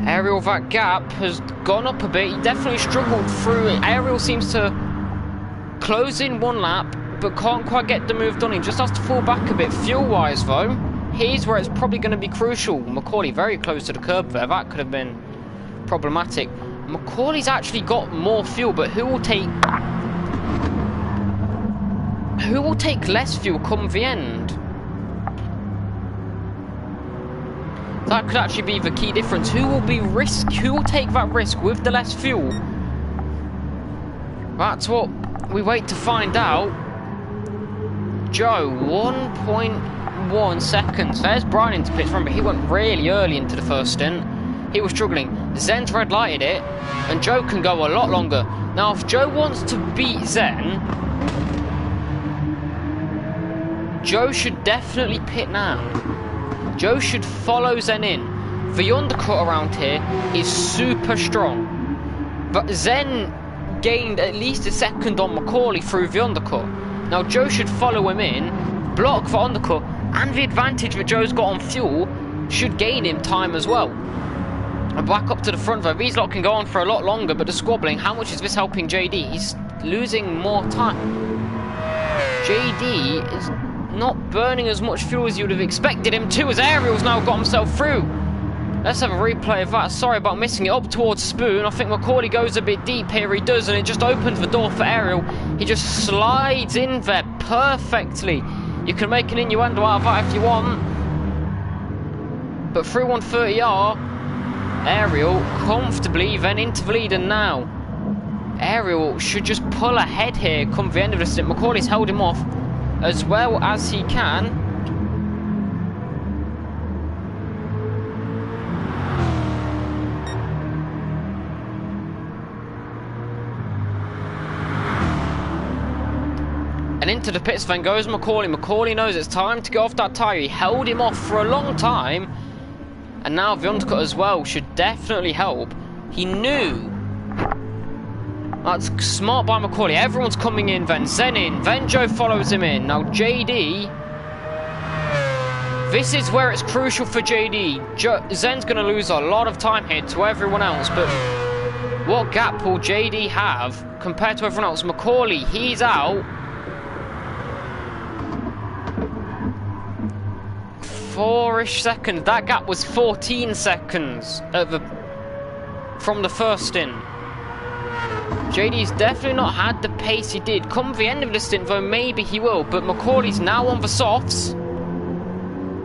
Ariel, that gap has gone up a bit. He definitely struggled through it. Ariel seems to close in one lap, but can't quite get the move done. He just has to fall back a bit. Fuel-wise, though, here's where it's probably going to be crucial. Macaulay very close to the curb there. That could have been problematic. Macaulay's actually got more fuel, but who will take less fuel come the end? That could actually be the key difference. Who will take that risk with the less fuel? That's what we wait to find out. Joe, 1.1 seconds. There's Brian into pits. Remember, he went really early into the first stint. He was struggling. Zen's red lighted it, and Joe can go a lot longer. Now, if Joe wants to beat Zen, Joe should definitely pit now. Joe should follow Zen in. The undercut around here is super strong, but Zen gained at least a second on Macaulay through the undercut. Now Joe should follow him in, block the undercut, and the advantage that Joe's got on fuel should gain him time as well. And back up to the front though. These lot can go on for a lot longer, but the squabbling, how much is this helping JD? He's losing more time. JD is not burning as much fuel as you would have expected him to, as Ariel's now got himself through. Let's have a replay of that. Sorry about missing it. Up towards Spoon. I think Macaulay goes a bit deep here. He does, and it just opens the door for Ariel. He just slides in there perfectly. You can make an innuendo out of that if you want. But through 130R, Ariel comfortably then into the lead, and now Ariel should just pull ahead here come the end of the stint. Macaulay's held him off as well as he can. And into the pits then goes Macaulay. Macaulay knows it's time to get off that tyre. He held him off for a long time, and now the undercut as well should definitely help. He knew. That's smart by Macaulay. Everyone's coming in then. Zen in. Then Joe follows him in. Now JD. This is where it's crucial for JD. Zen's going to lose a lot of time here to everyone else. But what gap will JD have compared to everyone else? Macaulay, he's out. 4-ish seconds. That gap was 14 seconds from the first stint. JD's definitely not had the pace he did. Come the end of the stint, though, maybe he will. But Macaulay's now on the softs.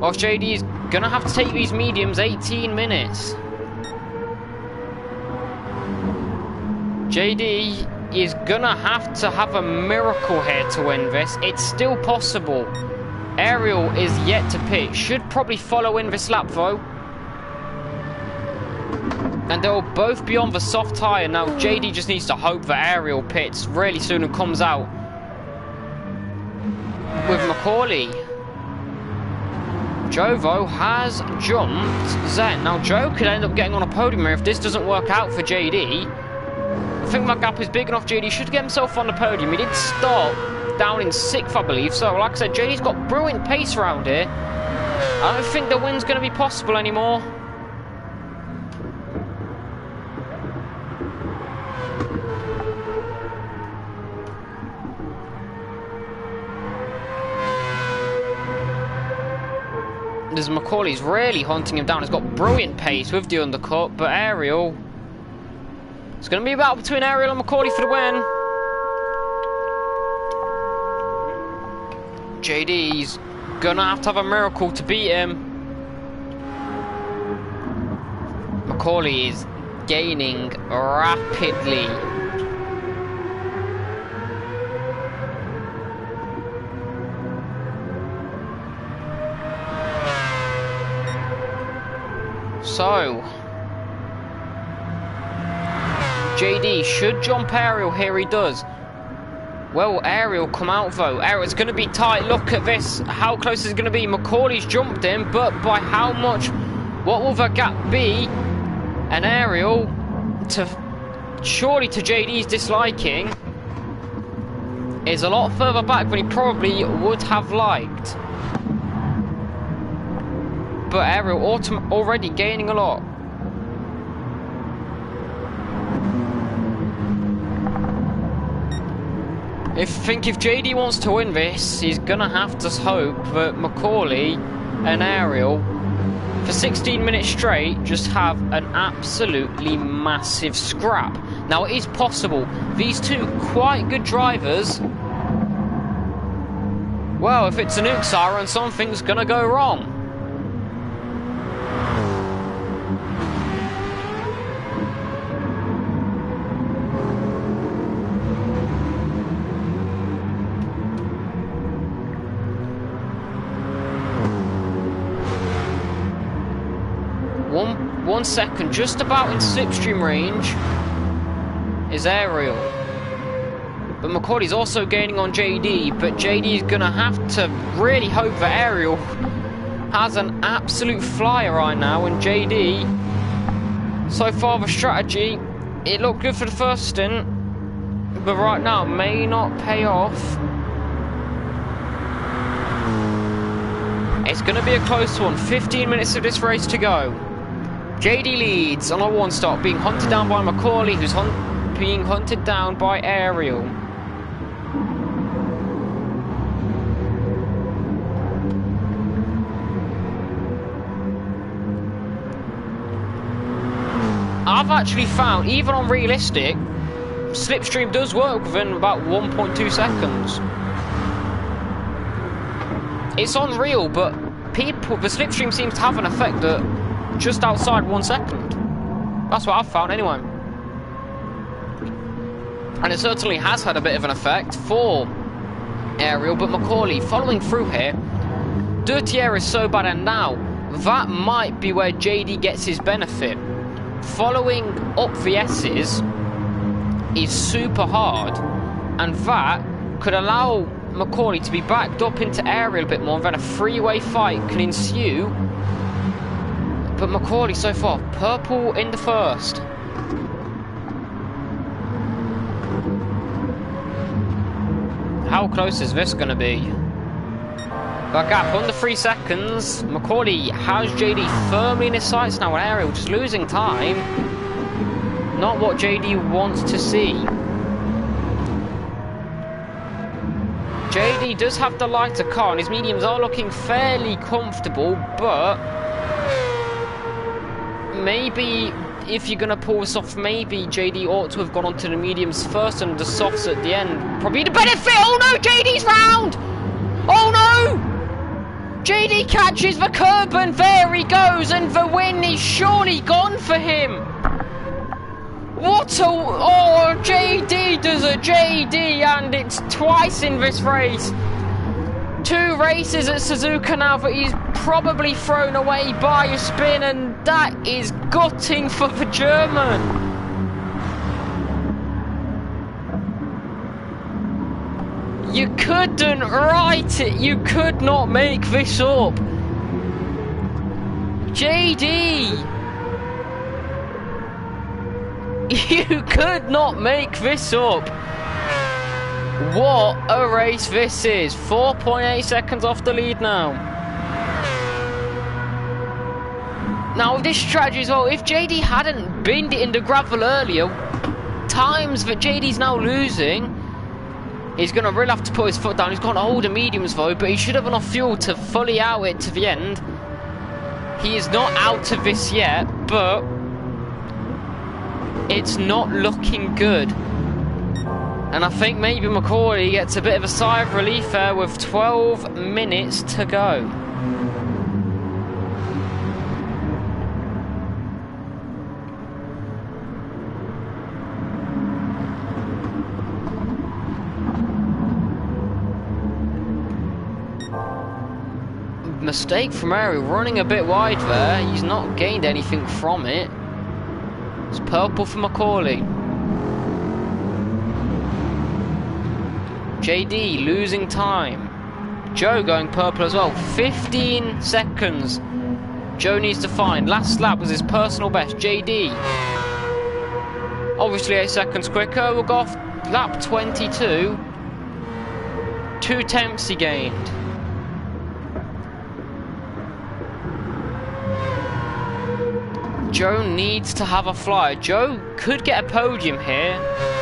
Whilst JD's gonna have to take these mediums 18 minutes. JD is gonna have to have a miracle here to win this. It's still possible. Ariel is yet to pit. Should probably follow in this lap though. And they'll both be on the soft tyre. Now JD just needs to hope that Ariel pits really soon and comes out with Macaulay. Joe though has jumped Zen. Now Joe could end up getting on a podium here if this doesn't work out for JD. I think that gap is big enough. JD should get himself on the podium. He did start down in 6th, I believe. So, like I said, JD's got brilliant pace around here. I don't think the win's going to be possible anymore. As Macaulay's really hunting him down. He's got brilliant pace with the undercut, but Ariel... It's going to be a battle between Ariel and Macaulay for the win. JD's going to have a miracle to beat him. Macaulay is gaining rapidly. So... JD should jump Ariel here, he does. Will Ariel come out though? Ariel's going to be tight. Look at this. How close is it going to be? Macaulay's jumped him, but by how much? What will the gap be? And Ariel, surely to JD's disliking, is a lot further back than he probably would have liked. But Ariel already gaining a lot. I think if JD wants to win this, he's gonna have to hope that Macaulay and Ariel, for 16 minutes straight, just have an absolutely massive scrap. Now, it is possible. These two quite good drivers. Well, if it's a nuke siren, something's gonna go wrong. One second, just about in slipstream range is Ariel. But Macaulay's also gaining on JD, but JD's gonna have to really hope that Ariel has an absolute flyer right now, and JD, so far the strategy, it looked good for the first stint, but right now it may not pay off. It's gonna be a close one, 15 minutes of this race to go. JD leads on a one stop, being hunted down by Macaulay, who's being hunted down by Ariel. I've actually found, even on realistic, slipstream does work within about 1.2 seconds. It's on real, but the slipstream seems to have an effect that just outside 1 second. That's what I've found anyway. And it certainly has had a bit of an effect for Ariel, but Macaulay following through here. Dirty air is so bad, and now that might be where JD gets his benefit. Following up the S's is super hard, and that could allow Macaulay to be backed up into Ariel a bit more, and then a three-way fight can ensue. But Macaulay so far, purple in the first. How close is this going to be? That gap under 3 seconds. Macaulay has JD firmly in his sights now, and Ariel just losing time. Not what JD wants to see. JD does have the lighter car, and his mediums are looking fairly comfortable, but maybe if you're going to pull this off, maybe JD ought to have gone onto the mediums first and the softs at the end. Probably the benefit. Oh no, JD's round! Oh no! JD catches the curb and there he goes, and the win is surely gone for him. What a... Oh, JD does a JD, and it's twice in this race. 2 races at Suzuka now that he's probably thrown away by a spin, and that is gutting for the German. You couldn't write it. You could not make this up. JD. You could not make this up. What a race this is. 4.8 seconds off the lead now. Now with this strategy as well, if JD hadn't binned it in the gravel earlier, times that JD's now losing, he's going to really have to put his foot down. He's got to hold the mediums though, but he should have enough fuel to fully out it to the end. He is not out of this yet, but it's not looking good. And I think maybe McCauley gets a bit of a sigh of relief there with 12 minutes to go. Mistake from Mary, running a bit wide there. He's not gained anything from it. It's purple for McCauley. JD losing time. Joe going purple as well. 15 seconds. Joe needs to find. Last lap was his personal best. JD. Obviously 8 seconds quicker. We'll go off lap 22. 2 tenths he gained. Joe needs to have a fly. Joe could get a podium here,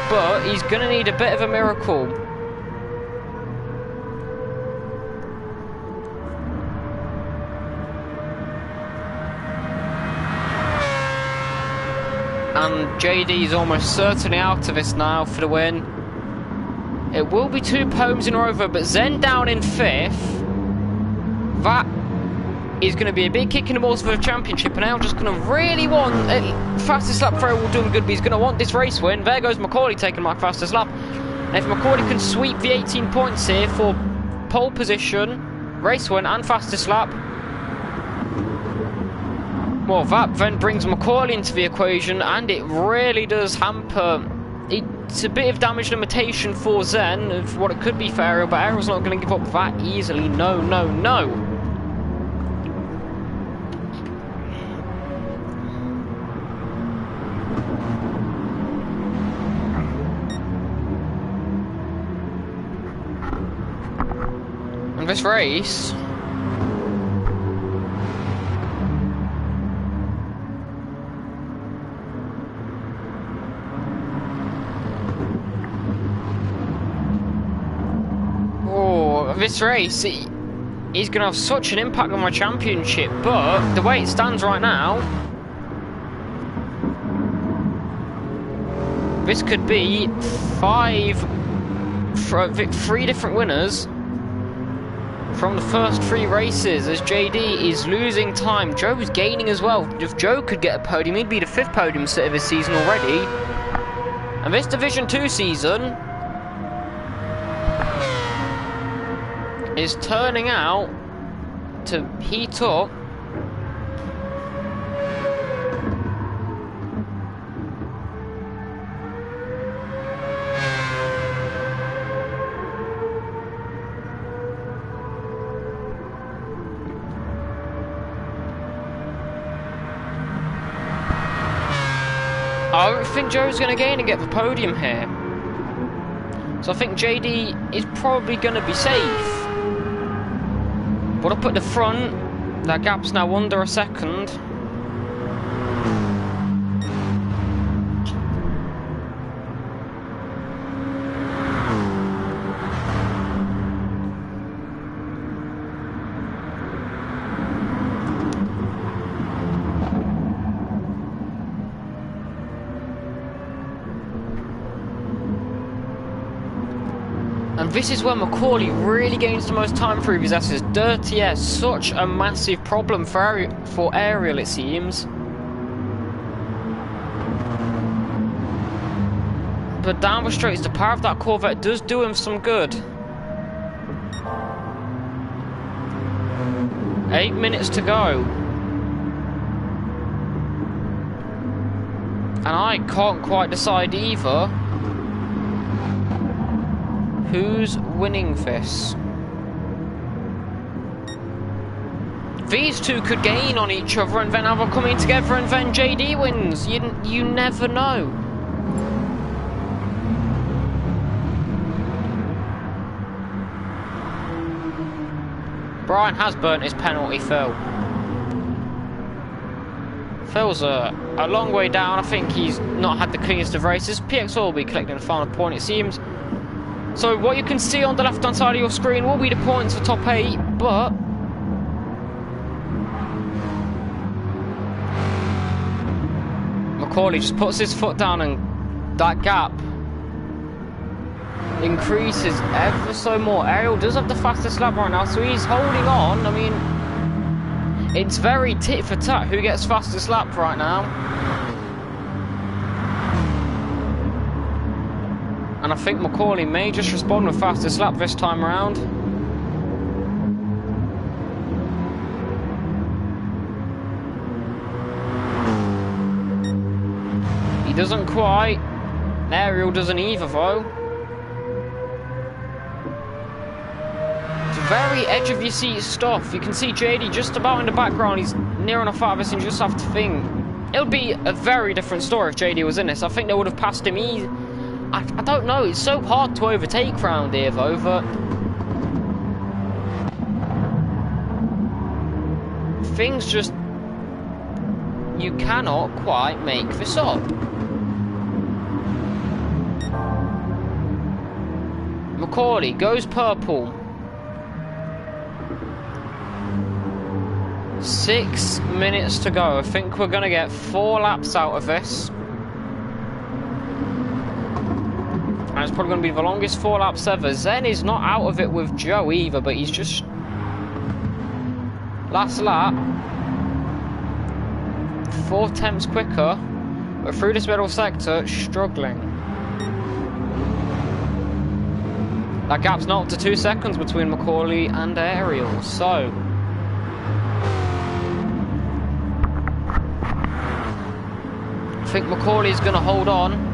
but he's going to need a bit of a miracle. And JD is almost certainly out of this now for the win. It will be 2 podiums in a row, but Zen down in 5th. That is going to be a big kick in the balls for the championship, and now just going to really want fastest lap for will do him good, but he's going to want this race win. There goes McCauley taking my fastest lap. And if McCauley can sweep the 18 points here for pole position, race win and fastest lap, well, that then brings McCauley into the equation, and it really does hamper. It's a bit of damage limitation for Zen of what it could be for Ariel, but Ariel's not going to give up that easily. No, no, no. And this race, he's going to have such an impact on my championship, but the way it stands right now, this could be 3 different winners from the first 3 races, as JD is losing time. Joe's gaining as well. If Joe could get a podium, he'd be the 5th podium set of this season already. And this Division 2 season is turning out to heat up. I don't think Joe's going to gain and get the podium here. So I think JD is probably going to be safe. But up at the front, that gap's now under a second. And this is where Macaulay really gains the most time through his S's. Dirty S, such a massive problem for Ariel, it seems. But down the straights, the power of that Corvette does do him some good. 8 minutes to go. And I can't quite decide either who's winning this. These two could gain on each other and then have a coming together and then JD wins. You never know. Brian has burnt his penalty, Phil. Phil's a long way down. I think he's not had the cleanest of races. PX will be collecting the final point, it seems. So what you can see on the left-hand side of your screen will be the points for top 8, but Macaulay just puts his foot down and that gap increases ever so more. Ariel does have the fastest lap right now, so he's holding on. I mean, it's very tit for tat who gets fastest lap right now. And I think Macaulay may just respond with fastest lap this time around. He doesn't quite. Ariel doesn't either though. Very edge of your seat stuff. You can see JD just about in the background. He's near enough out of this and you just have to think. It would be a very different story if JD was in this. I think they would have passed him easy. I don't know. It's so hard to overtake round here though, but things just... you cannot quite make this up. Macaulay goes purple. 6 minutes to go. I think we're going to get 4 laps out of this. And it's probably going to be the longest 4 laps ever. Zen is not out of it with Joe either, but he's just... last lap. 4 tenths quicker. But through this middle sector, struggling. That gap's not up to 2 seconds between Macaulay and Ariel, so... I think Macaulay's going to hold on.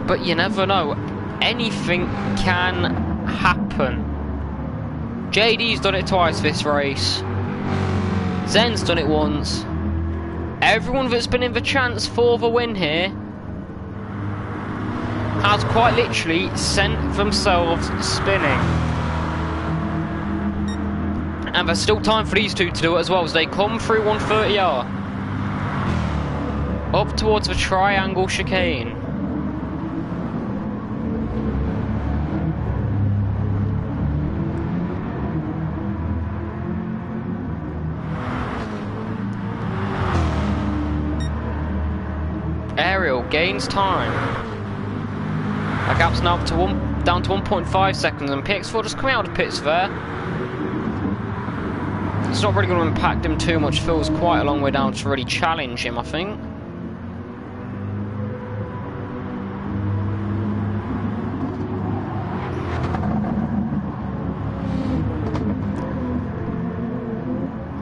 But you never know. Anything can happen. JD's done it twice this race. Zen's done it once. Everyone that's been in the chance for the win here has quite literally sent themselves spinning. And there's still time for these two to do it as well as they come through 130R. Up towards the triangle chicane. Ariel gains time. That gap's now up to down to 1.5 seconds and PX4 just coming out of the pits there. It's not really going to impact him too much. Phil's quite a long way down to really challenge him, I think.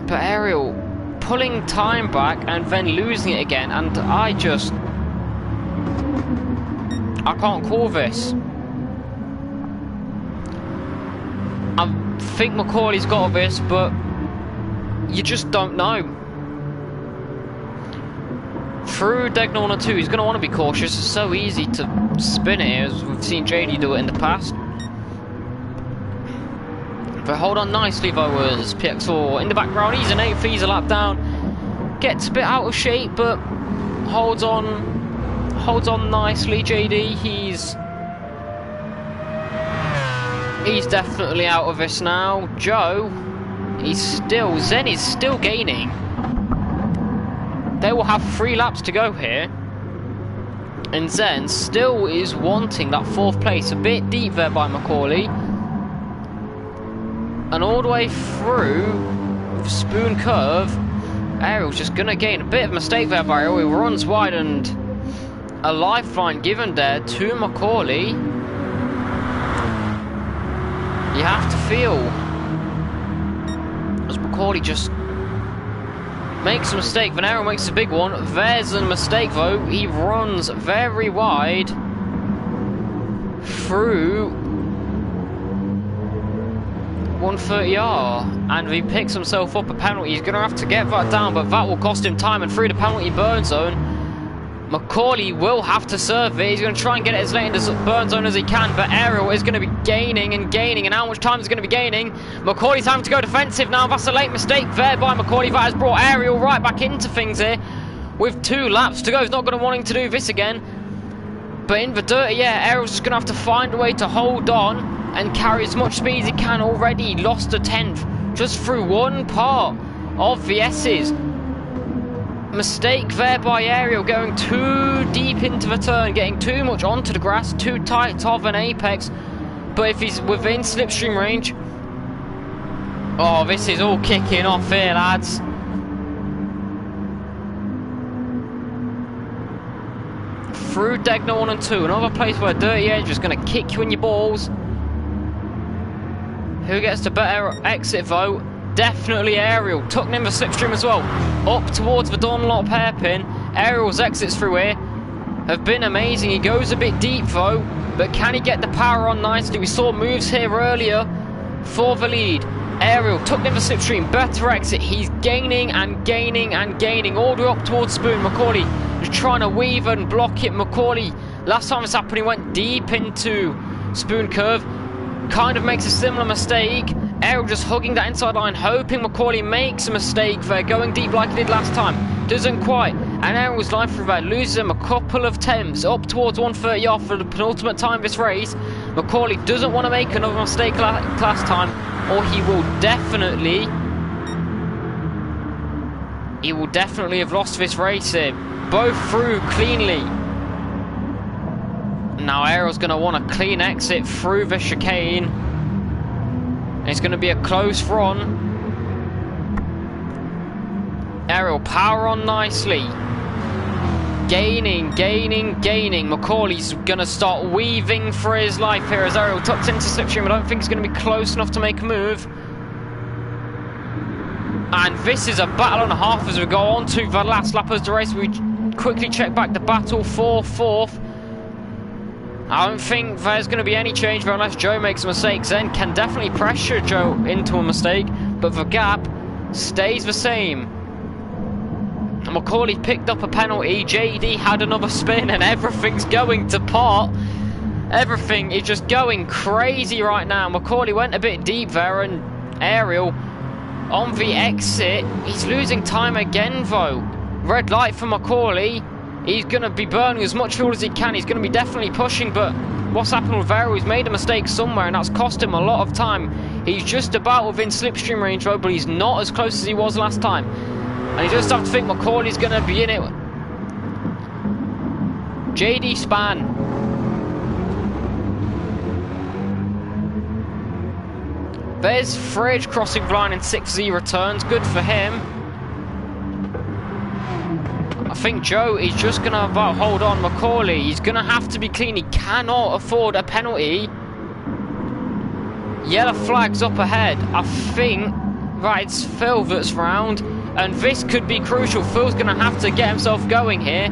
But Ariel pulling time back and then losing it again, and I can't call this. I think Macaulay's got this, but you just don't know. Through Degnona 2, he's going to want to be cautious. It's so easy to spin it, as we've seen JD do it in the past. But hold on nicely though, as PX4 in the background. He's an 8th, he's a lap down. Gets a bit out of shape, but holds on nicely. JD, he's definitely out of this now. Joe, Zen is still gaining. They will have 3 laps to go here. And Zen still is wanting that 4th place. A bit deep there by Macaulay. And all the way through the Spoon Curve, Ariel's just going to gain a bit of a mistake there by Ariel. He runs wide and a lifeline given there to Macaulay. You have to feel as Macaulay just makes a mistake. Then Ariel makes a big one. There's a mistake though. He runs very wide through 130R and he picks himself up a penalty. He's going to have to get that down, but that will cost him time. And through the penalty burn zone, Macaulay will have to serve it. He's going to try and get it as late in the burn zone as he can, but Ariel is going to be gaining and gaining. And how much time is going to be gaining? Macaulay's having to go defensive now. That's a late mistake there by Macaulay. That has brought Ariel right back into things here. With 2 laps to go, he's not going to want him to do this again. But in the dirty air, Ariel's just going to have to find a way to hold on and carry as much speed as he can. Already lost a 10th just through one part of the S's. Mistake there by Ariel, going too deep into the turn, getting too much onto the grass, too tight of an apex. But if he's within slipstream range... Oh, this is all kicking off here, lads. Through Degner 1 and 2, another place where Dirty Edge is going to kick you in your balls. Who gets the better exit though? Definitely Ariel. Tucking in the slipstream as well. Up towards the Dunlop hairpin. Ariel's exits through here have been amazing. He goes a bit deep though, but can he get the power on nicely? We saw moves here earlier for the lead. Ariel tucked in the slipstream. Better exit. He's gaining and gaining and gaining all the way up towards Spoon. Macaulay is trying to weave and block it. Macaulay, last time this happened, he went deep into Spoon Curve. Kind of makes a similar mistake. Ariel just hugging that inside line, hoping Macaulay makes a mistake there, going deep like he did last time. Doesn't quite. And Ariel's line through that loses him a couple of temps up towards 130 off for the penultimate time of this race. Macaulay doesn't want to make another mistake last time, or he will definitely have lost this race here. Both through cleanly. Now Ariel's going to want a clean exit through the chicane. And it's going to be a close run. Ariel power on nicely. Gaining, gaining, gaining. Macaulay's going to start weaving for his life here as Ariel tucks into slipstream. I don't think he's going to be close enough to make a move. And this is a battle and a half as we go on to the last lap of the race. We quickly check back the battle for 4th. I don't think there's going to be any change there unless Joe makes a mistake. Zen can definitely pressure Joe into a mistake, but the gap stays the same. Macaulay picked up a penalty. JD had another spin, and everything's going to pot. Everything is just going crazy right now. Macaulay went a bit deep there, and Ariel on the exit. He's losing time again, though. Red light for Macaulay. He's going to be burning as much fuel as he can. He's going to be definitely pushing, but what's happened with Ariel? He's made a mistake somewhere, and that's cost him a lot of time. He's just about within slipstream range, though, but he's not as close as he was last time. And you just have to think Macaulay's going to be in it. JD Span. There's Fridge crossing the line in 6Z returns. Good for him. I think Joe is just going to about hold on. Macaulay, he's going to have to be clean. He cannot afford a penalty. Yellow flag's up ahead. I think that it's Phil that's round. And this could be crucial. Phil's going to have to get himself going here.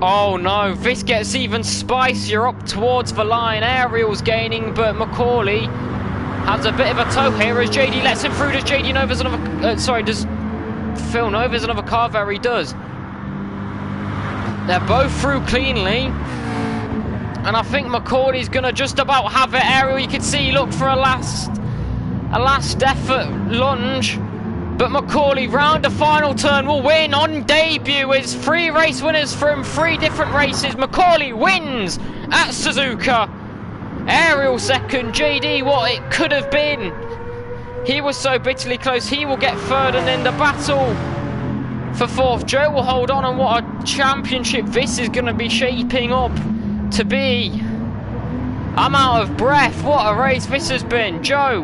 Oh no, this gets even spicier up towards the line. Ariel's gaining, but Macaulay has a bit of a tow here as JD lets him through. Does JD know there's another... does Phil know there's another car there? He does. They're both through cleanly. And I think Macaulay's going to just about have it. Ariel, you can see, look for a last effort lunge. But Macaulay, round the final turn, will win on debut. It's 3 race winners from 3 different races. Macaulay wins at Suzuka. Ariel second. JD, what it could have been. He was so bitterly close. He will get third, and then the battle for fourth. Joe will hold on, and what a championship this is going to be shaping up to be. I'm out of breath. What a race this has been. Joe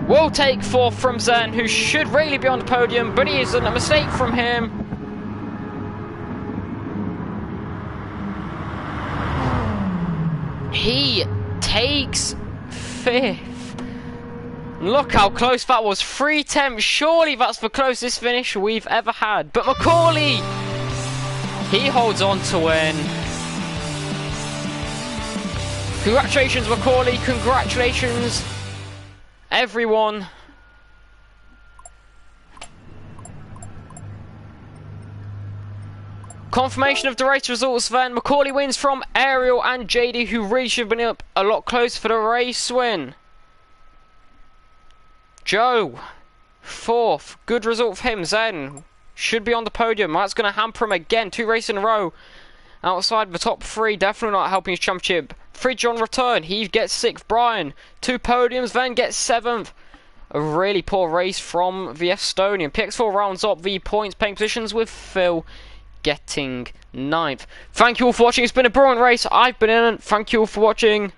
will take fourth from Zen, who should really be on the podium, but he isn't. A mistake from him. He takes fifth. Look how close that was. 3/10. Surely that's the closest finish we've ever had. But Macaulay, he holds on to win. Congratulations, Macaulay. Congratulations, everyone. Confirmation of the race results then. Macaulay wins from Ariel and JD, who really should have been up a lot closer for the race win. Joe, fourth. Good result for him. Zen should be on the podium. That's going to hamper him again. 2 races in a row outside the top 3. Definitely not helping his championship. Fridge on return. He gets 6th. Brian, 2 podiums. Then gets 7th. A really poor race from the Estonian. PX4 rounds up the points paying positions with Phil getting 9th. Thank you all for watching. It's been a brilliant race. I've been in. Thank you all for watching.